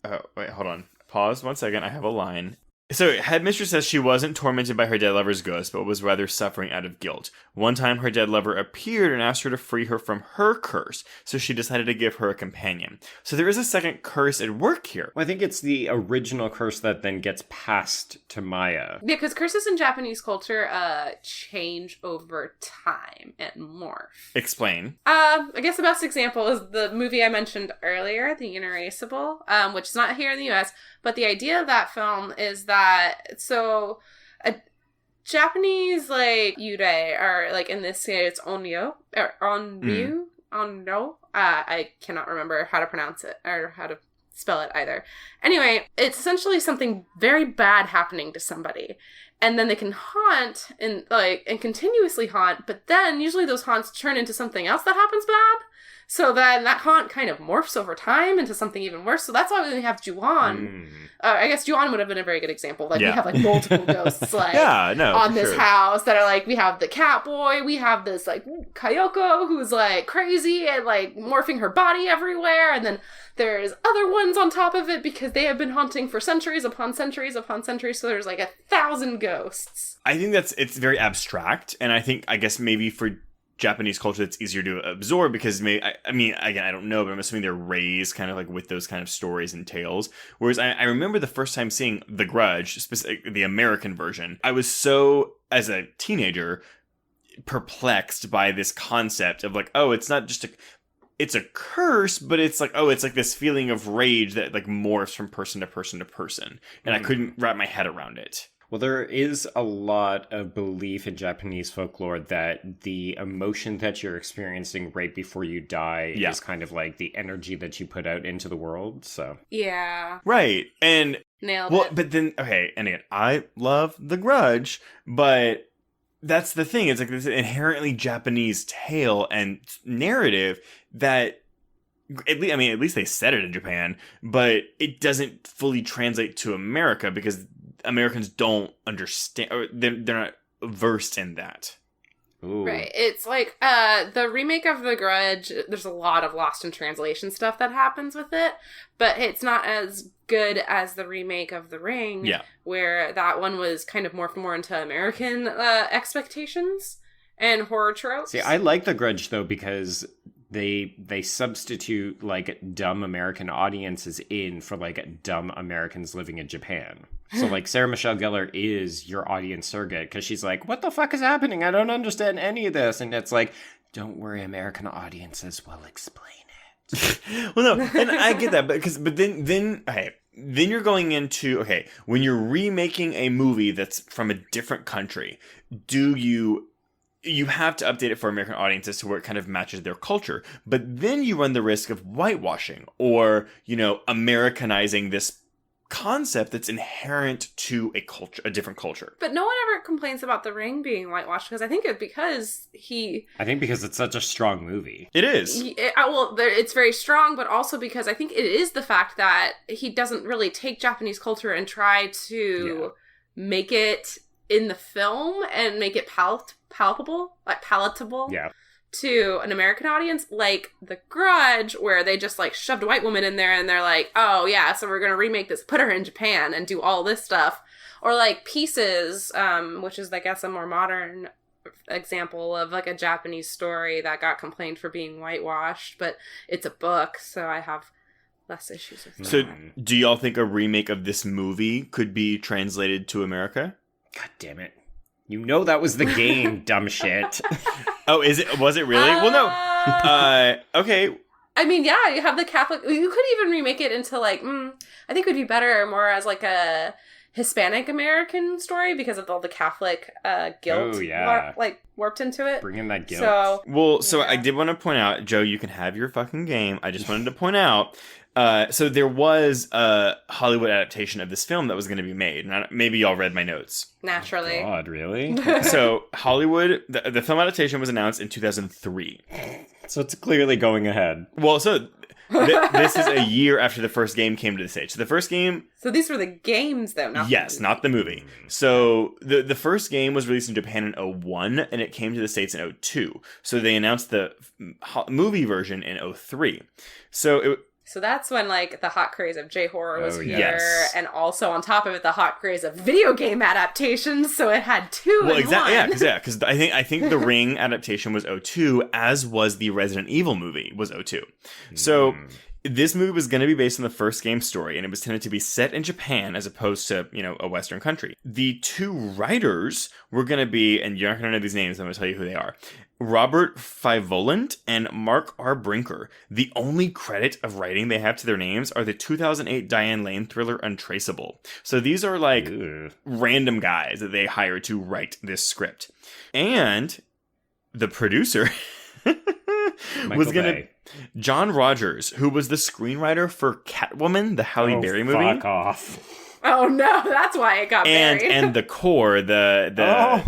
C: oh, wait, hold on. Pause 1 second. I have a line. So, headmistress says she wasn't tormented by her dead lover's ghost, but was rather suffering out of guilt. One time, her dead lover appeared and asked her to free her from her curse, so she decided to give her a companion. So there is a second curse at work here.
B: Well, I think it's the original curse that then gets passed to Maya.
D: Yeah, because curses in Japanese culture change over time and morph.
C: Explain.
D: I guess the best example is the movie I mentioned earlier, The Inerasable, which is not here in the US, but the idea of that film is that a Japanese, like, yurei, or, like, in this case, it's onryo, or onryo, I cannot remember how to pronounce it, or how to spell it either. Anyway, it's essentially something very bad happening to somebody. And then they can haunt, and continuously haunt, but then usually those haunts turn into something else that happens bad. So then that haunt kind of morphs over time into something even worse. So that's why we have Ju-on. I guess Ju-on would have been a very good example. Like, we have, like, multiple ghosts, like, on this house that are, like, we have the cat boy, we have this, like, Kayoko who's, like, crazy and, like, morphing her body everywhere. And then there's other ones on top of it because they have been haunting for centuries upon centuries upon centuries. So there's, like, 1,000 ghosts.
C: I think it's very abstract. And I guess maybe for Japanese culture that's easier to absorb because I mean, again, I don't know, but I'm assuming they're raised kind of like with those kind of stories and tales. Whereas I remember the first time seeing The Grudge, specifically the American version, I was so, as a teenager, perplexed by this concept of like, oh, it's not just it's a curse, but it's like, oh, it's like this feeling of rage that like morphs from person to person to person. And I couldn't wrap my head around it.
B: Well, there is a lot of belief in Japanese folklore that the emotion that you're experiencing right before you die is kind of like the energy that you put out into the world, so.
D: Yeah.
C: Right, and...
D: Nailed it.
C: But then, okay, and again, I love The Grudge, but that's the thing, it's like this inherently Japanese tale and narrative that... at least they said it in Japan, but it doesn't fully translate to America because Americans don't understand, or they're not versed in that.
B: Ooh.
D: Right. It's like the remake of The Grudge, there's a lot of lost in translation stuff that happens with it, but it's not as good as the remake of The Ring, where that one was kind of morphed more into American expectations and horror tropes.
B: See, I like The Grudge, though, because they substitute, like, dumb American audiences in for, like, dumb Americans living in Japan. So, like, Sarah Michelle Gellar is your audience surrogate, because she's like, what the fuck is happening? I don't understand any of this. And it's like, don't worry, American audiences will explain it.
C: Well, no, and I get that, but then you're going into, when you're remaking a movie that's from a different country, you have to update it for American audiences to where it kind of matches their culture. But then you run the risk of whitewashing or, Americanizing this concept that's inherent to a different culture.
D: But no one ever complains about The Ring being whitewashed because I think it's because
B: because it's such a strong movie.
C: It is.
D: It's very strong, but also because I think it is the fact that he doesn't really take Japanese culture and try to make it in the film and make it palatable to an American audience, like The Grudge, where they just like shoved a white woman in there and they're like, oh yeah, so we're gonna remake this, put her in Japan and do all this stuff. Or like Pieces, which is I guess a more modern example of like a Japanese story that got complained for being whitewashed, but it's a book, so I have less issues with that.
C: So do y'all think a remake of this movie could be translated to America?
B: God damn it. You know that was the game, dumb shit.
C: Oh, was it really? Well, no. Okay.
D: I mean, yeah, you have the Catholic... You could even remake it into, like... I think it would be better more as, like, a Hispanic American story because of all the Catholic guilt warped into it.
B: Bring in that guilt.
C: So I did want to point out, Joe, you can have your fucking game. I just wanted to point out... so there was a Hollywood adaptation of this film that was going to be made. Maybe y'all read my notes.
D: Naturally.
B: Oh, God, really?
C: So Hollywood, the film adaptation was announced in 2003.
B: So it's clearly going ahead.
C: Well, so this is a year after the first game came to the stage. So the first game...
D: So these were the games, though, not
C: not the movie. So the first game was released in Japan in 2001, and it came to the States in 2002. So they announced the movie version in 2003.
D: So that's when, like, the hot craze of J-horror was here, and also on top of it, the hot craze of video game adaptations. So it had two in one.
C: Because I think the Ring adaptation was 2002, as was the Resident Evil movie was 2002. So this movie was going to be based on the first game story, and it was intended to be set in Japan as opposed to, a Western country. The two writers were going to be, and you're not going to know these names, I'm going to tell you who they are. Robert Fivolant and Mark R. Brinker. The only credit of writing they have to their names are the 2008 Diane Lane thriller Untraceable. So these are like random guys that they hired to write this script. And the producer was going to... John Rogers, who was the screenwriter for Catwoman, the Halle Berry movie.
B: Fuck off.
D: Oh no, that's why it got buried.
C: And The Core, the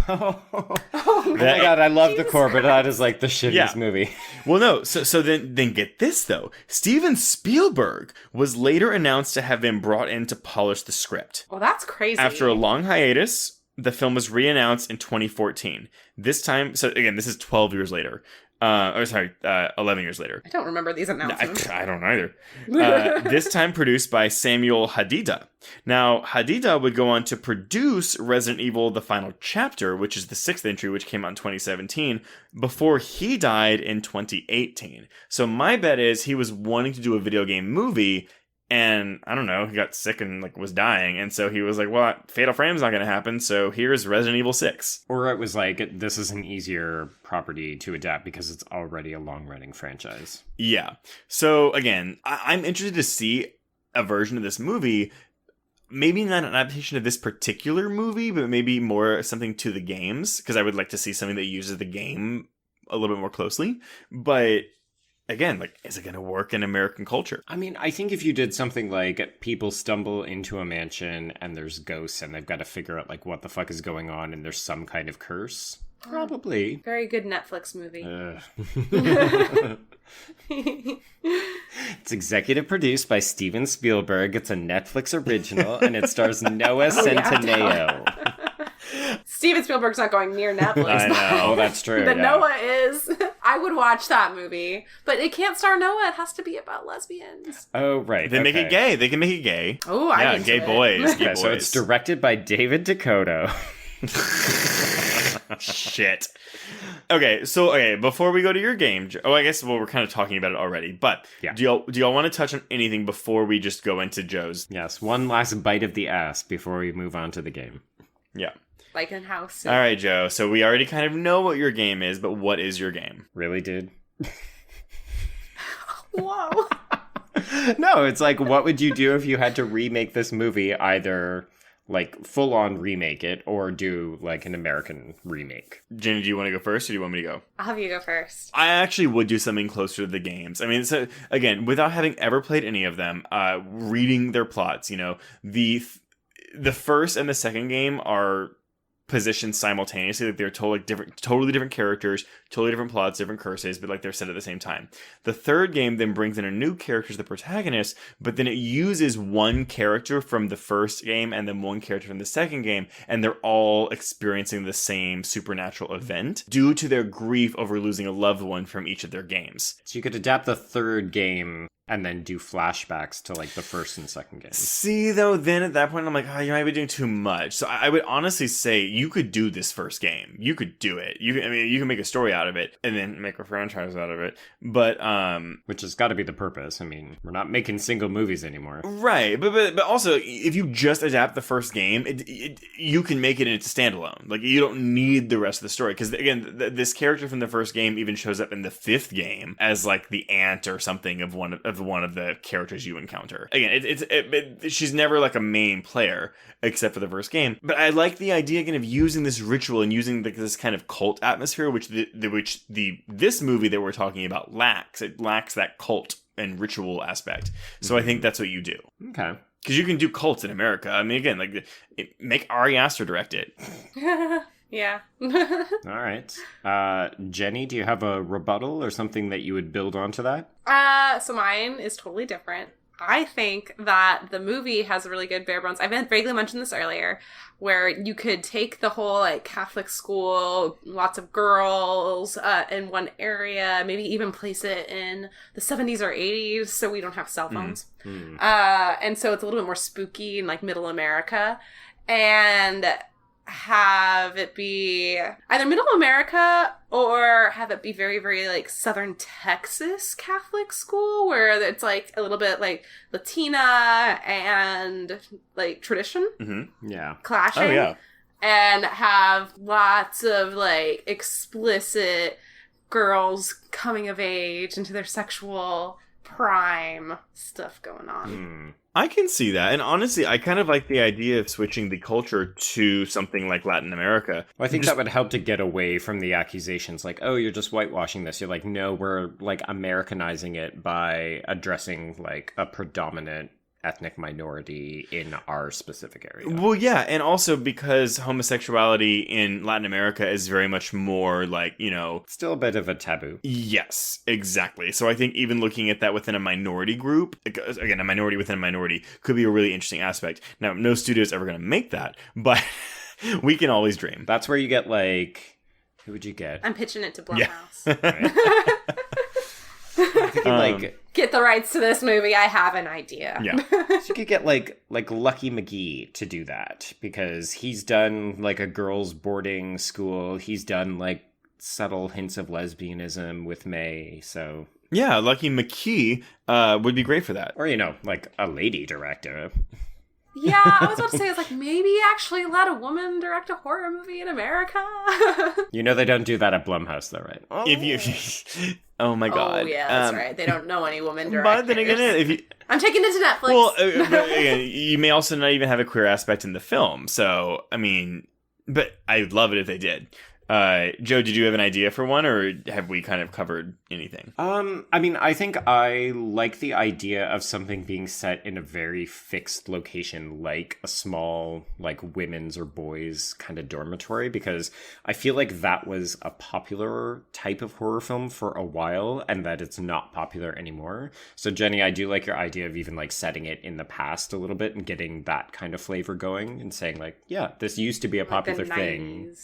B: oh my God, I love The Core, but that is like the shittiest movie.
C: Well, no, so then get this though. Steven Spielberg was later announced to have been brought in to polish the script.
D: Well, that's crazy.
C: After a long hiatus, the film was re-announced in 2014. This time, so again, this is 12 years later. 11 years later.
D: I don't remember these announcements.
C: I don't either. This time produced by Samuel Hadida. Now, Hadida would go on to produce Resident Evil The Final Chapter, which is the 6th entry, which came out in 2017, before he died in 2018. So my bet is he was wanting to do a video game movie, and I don't know, he got sick and was dying, and so he was like, well, Fatal Frame's not going to happen, so here's Resident Evil 6.
B: Or it was like, this is an easier property to adapt because it's already a long-running franchise.
C: Yeah. So again, I'm interested to see a version of this movie, maybe not an adaptation of this particular movie, but maybe more something to the games, because I would like to see something that uses the game a little bit more closely, but... Again, is it going to work in American culture?
B: I mean, I think if you did something like people stumble into a mansion and there's ghosts and they've got to figure out what the fuck is going on and there's some kind of curse, probably.
D: Very good Netflix movie.
B: It's executive produced by Steven Spielberg. It's a Netflix original and it stars Noah Centineo.
D: Steven Spielberg's not going near Netflix.
B: I know, that's true.
D: But Noah is. I would watch that movie. But it can't star Noah. It has to be about lesbians.
B: Oh, right.
C: They make it gay. They can make it gay.
D: Oh, I
C: yeah, gay boys. Gay boys.
B: So it's directed by David Dakota.
C: Shit. Okay, before we go to your game, I guess we're kind of talking about it already, but do y'all want to touch on anything before we just go into Joe's?
B: Yes, one last bite of the ass before we move on to the game.
C: Yeah.
D: Like in house.
C: All right, Joe. So we already kind of know what your game is, but what is your game?
B: Really, dude?
D: Whoa.
B: No, it's like, what would you do if you had to remake this movie? Either full on remake it or do an American remake.
C: Jenny, do you want to go first or do you want me to go?
D: I'll have you go first.
C: I actually would do something closer to the games. I mean, so again, without having ever played any of them, reading their plots, the first and the second game are positioned simultaneously. Like they're told like totally different characters, totally different plots, different curses, but like they're set at the same time. The third game then brings in a new character as the protagonist, but then it uses one character from the first game and then one character from the second game, and they're all experiencing the same supernatural event due to their grief over losing a loved one from each of their games.
B: So you could adapt the third game and then do flashbacks to like the first and second game.
C: See, though, then at that point, I'm like, oh, you might be doing too much. So I would honestly say you could do this first game. You could do it. You can make a story out of it and then make a franchise out of it. But
B: which has got to be the purpose. I mean, we're not making single movies anymore,
C: right? But also, if you just adapt the first game, you can make it into standalone. Like you don't need the rest of the story because again, this character from the first game even shows up in the fifth game as like the aunt or something of one of the characters you encounter. Again, she's never like a main player except for the first game. But I like the idea again of using this ritual and using this kind of cult atmosphere, which this movie that we're talking about lacks. It lacks that cult and ritual aspect. So I think that's what you do.
B: Okay.
C: Because you can do cults in America. I mean, again, like make Ari Aster direct it.
D: Yeah.
B: All right. Jenny, do you have a rebuttal or something that you would build onto that?
D: So mine is totally different. I think that the movie has a really good bare bones. I vaguely mentioned this earlier, where you could take the whole like Catholic school, lots of girls in one area, maybe even place it in the 70s or 80s, so we don't have cell phones. And so it's a little bit more spooky in like middle America, and have it be either middle America or have it be very, very like southern Texas Catholic school where it's like a little bit like Latina and like tradition clashing.
C: Oh, yeah.
D: And have lots of like explicit girls coming of age into their sexual prime stuff going on.
C: I can see that. And honestly, I kind of like the idea of switching the culture to something like Latin America.
B: Well, I think that would help to get away from the accusations like, oh, you're just whitewashing this. You're like, no, we're like Americanizing it by addressing like a predominant ethnic minority in our specific area.
C: Well, yeah, and also because homosexuality in Latin America is very much more like,
B: still a bit of a taboo.
C: Yes, exactly. So I think even looking at that within a minority group, again, a minority within a minority, could be a really interesting aspect. Now, no studio is ever going to make that, but we can always dream.
B: That's where you get like, who would you get?
D: I'm pitching it to Blumhouse.
B: Yeah.
D: Get the rights to this movie. I have an idea.
C: Yeah.
B: So you could get like Lucky McGee to do that because he's done like a girls' boarding school. He's done like subtle hints of lesbianism with May. So
C: yeah, Lucky McKee would be great for that.
B: Or like a lady director.
D: Yeah, I was about to say, I was like, maybe actually let a woman direct a horror movie in America.
B: They don't do that at Blumhouse, though, right?
C: Oh my god.
D: Oh yeah, that's right. They don't know any woman directors.
C: But then again,
D: I'm taking it to Netflix.
C: Well, again, you may also not even have a queer aspect in the film. So, I mean, but I'd love it if they did. Joe, did you have an idea for one, or have we kind of covered anything?
B: I think I like the idea of something being set in a very fixed location, like a small, like, women's or boys' kind of dormitory, because I feel like that was a popular type of horror film for a while, and that it's not popular anymore. So, Jenny, I do like your idea of even, like, setting it in the past a little bit and getting that kind of flavor going and saying, like, yeah, this used to be a popular thing.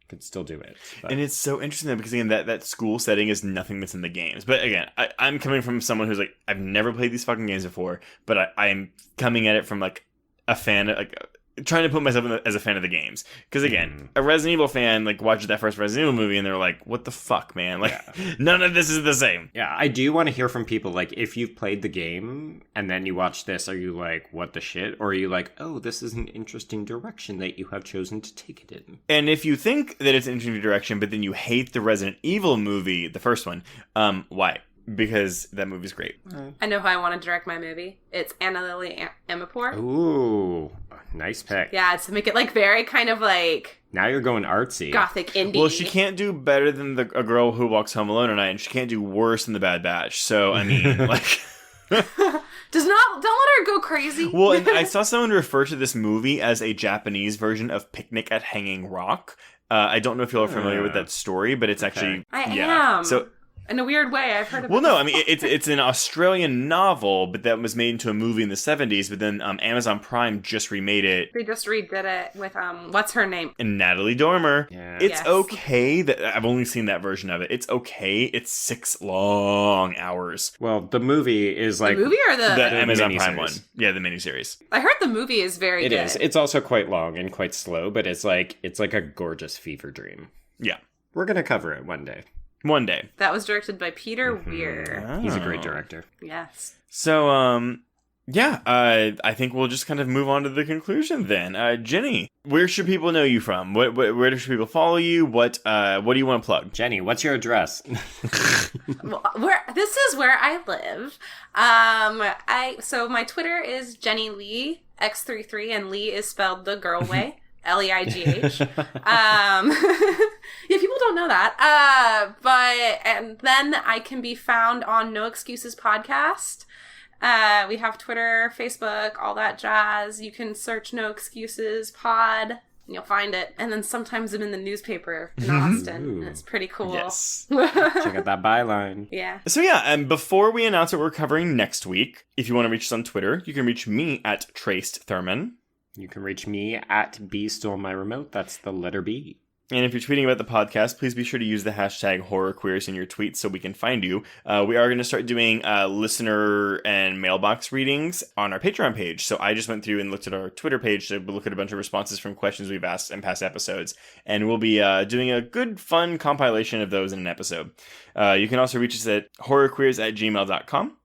B: Could still do it. But.
C: And it's so interesting though, because again, that school setting is nothing that's in the games. But again, I'm coming from someone who's like, I've never played these fucking games before, but I'm coming at it from like a fan, like trying to put myself as a fan of the games. Because again, a Resident Evil fan like watches that first Resident Evil movie and they're like, what the fuck, man? Like, none of this is the same.
B: Yeah, I do want to hear from people, like, if you've played the game and then you watch this, are you like, what the shit? Or are you like, oh, this is an interesting direction that you have chosen to take it in?
C: And if you think that it's an interesting direction, but then you hate the Resident Evil movie, the first one, why? Because that movie's great.
D: I know how I want to direct my movie. It's Anna Lily Amirpour.
B: Ooh, nice pick.
D: Yeah, to make it like very kind of like...
B: Now you're going artsy.
D: Gothic indie.
C: Well, she can't do better than a girl who walks home alone at night, and she can't do worse than The Bad Batch. So, I mean, like...
D: Don't let her go crazy.
C: Well, and I saw someone refer to this movie as a Japanese version of Picnic at Hanging Rock. I don't know if y'all are familiar with that story, but it's actually...
D: I am.
C: So...
D: In a weird way, I've heard of it.
C: Well, no, I mean, it's an Australian novel, but that was made into a movie in the 70s, but then Amazon Prime just remade it.
D: They just redid it with, what's her name?
C: And Natalie Dormer.
B: Yeah.
C: It's okay. I've only seen that version of it. It's okay. It's 6 long hours.
B: Well, the movie is like...
D: The movie or
C: the Amazon Prime one. Yeah, the miniseries.
D: I heard the movie is very good.
B: It is. It's also quite long and quite slow, but it's like a gorgeous fever dream.
C: Yeah.
B: We're going to cover it one day.
C: One day.
D: That was directed by Peter Weir.
C: Oh.
B: He's a great director.
D: Yes.
C: So, I think we'll just kind of move on to the conclusion then. Jenny, where should people know you from? Where should people follow you? What do you want to plug?
B: Jenny, what's your address?
D: This is where I live. So my Twitter is Jenny Lee X33, and Lee is spelled the girl way. Leigh. Yeah, people don't know that. And then I can be found on No Excuses Podcast. We have Twitter, Facebook, all that jazz. You can search No Excuses Pod, and you'll find it. And then sometimes I'm in the newspaper in Austin, and it's pretty cool.
C: Yes.
B: Check out that byline.
D: Yeah.
C: So and before we announce what we're covering next week, if you want to reach us on Twitter, you can reach me at Traced Thurman.
B: You can reach me at B Stole My Remote. That's the letter B.
C: And if you're tweeting about the podcast, please be sure to use the hashtag HorrorQueers in your tweets so we can find you. We are going to start doing listener and mailbox readings on our Patreon page. So I just went through and looked at our Twitter page to look at a bunch of responses from questions we've asked in past episodes. And we'll be doing a good, fun compilation of those in an episode. You can also reach us at horrorqueers@gmail.com.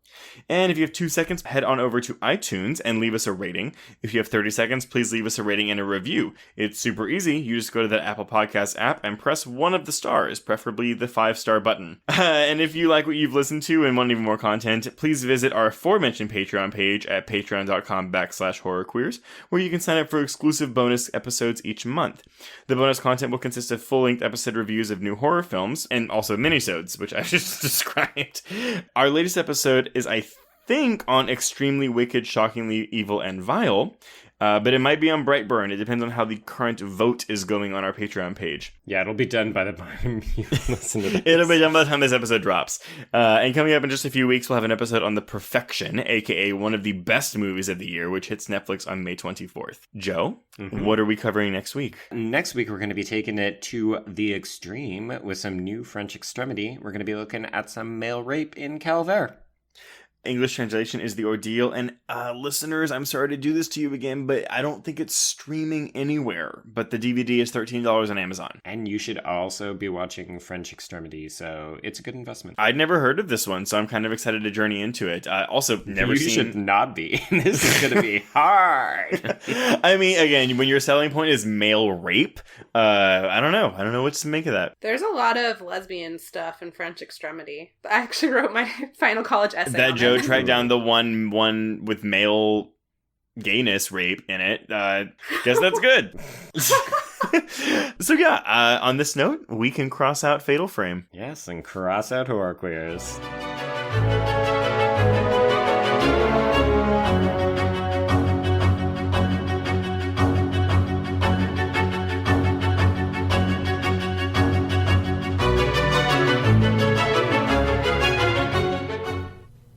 C: And if you have 2 seconds, head on over to iTunes and leave us a rating. If you have 30 seconds, please leave us a rating and a review. It's super easy. You just go to that Apple Podcast app and press one of the stars, preferably the 5-star button. And if you like what you've listened to and want even more content, please visit our aforementioned Patreon page at patreon.com/horrorqueers, where you can sign up for exclusive bonus episodes each month. The bonus content will consist of full-length episode reviews of new horror films and also minisodes, which I just described. Our latest episode is, I think, on Extremely Wicked, Shockingly Evil, and Vile, but it might be on Brightburn. It depends on how the current vote is going on our Patreon page.
B: Yeah, it'll be done by the time you listen to this.
C: It'll be done by the time this episode drops. And coming up in just a few weeks, we'll have an episode on The Perfection, aka one of the best movies of the year, which hits Netflix on May 24th. Joe, what are we covering next week?
B: Next week, we're going to be taking it to the extreme with some new French extremity. We're going to be looking at some male rape in Calvaire.
C: English translation is The Ordeal. And listeners, I'm sorry to do this to you again, but I don't think it's streaming anywhere. But the DVD is $13 on Amazon.
B: And you should also be watching French Extremity, so it's a good investment.
C: I'd never heard of this one, so I'm kind of excited to journey into it. Also, never seen...
B: You should not be. This is going to be hard.
C: I mean, again, when your selling point is male rape, I don't know. I don't know what to make of that.
D: There's a lot of lesbian stuff in French Extremity. I actually wrote my final college essay
C: that
D: on
C: Joe tracked down the one with male gayness rape in it. Guess that's good. So on this note, we can cross out Fatal Frame.
B: Yes, and cross out Horror Queers.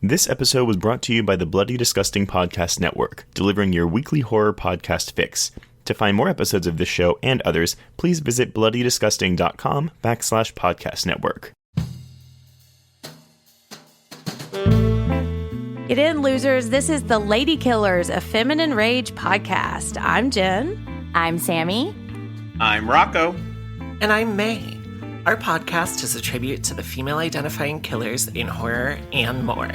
C: This episode was brought to you by the Bloody Disgusting Podcast Network, delivering your weekly horror podcast fix. To find more episodes of this show and others, please visit bloodydisgusting.com/podcast network.
E: Get in, losers. This is the Lady Killers, a Feminine Rage podcast. I'm Jen.
F: I'm Sammy.
C: I'm Rocco.
G: And I'm May. Our podcast is a tribute to the female-identifying killers in horror and more.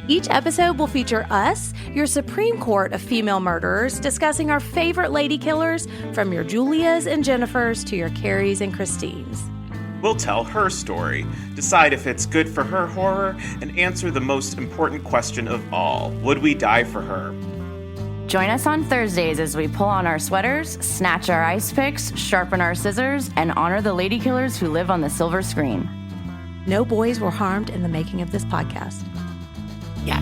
E: Each episode will feature us, your Supreme Court of female murderers, discussing our favorite lady killers, from your Julias and Jennifers to your Carries and Christines.
H: We'll tell her story, decide if it's good for her horror, and answer the most important question of all: would we die for her?
F: Join us on Thursdays as we pull on our sweaters, snatch our ice picks, sharpen our scissors, and honor the lady killers who live on the silver screen.
E: No boys were harmed in the making of this podcast.
G: yet.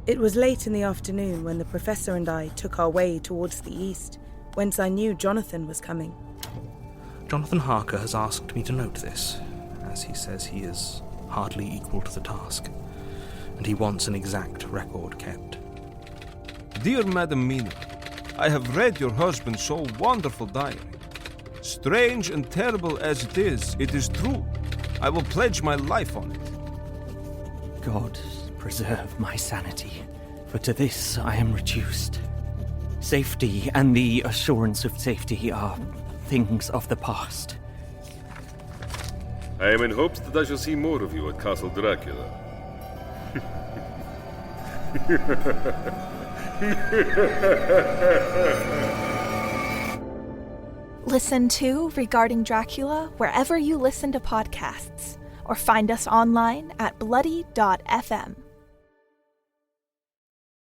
I: It was late in the afternoon when the professor and I took our way towards the east, whence I knew Jonathan was coming.
J: Jonathan Harker has asked me to note this, as he says he is hardly equal to the task, and he wants an exact record kept.
K: Dear Madam Mina, I have read your husband's so wonderful diary. Strange and terrible as it is true. I will pledge my life on it.
L: God preserve my sanity, for to this I am reduced. Safety and the assurance of safety are things of the past.
M: I am in hopes that I shall see more of you at Castle Dracula.
N: Listen to Regarding Dracula wherever you listen to podcasts, or find us online at bloody.fm.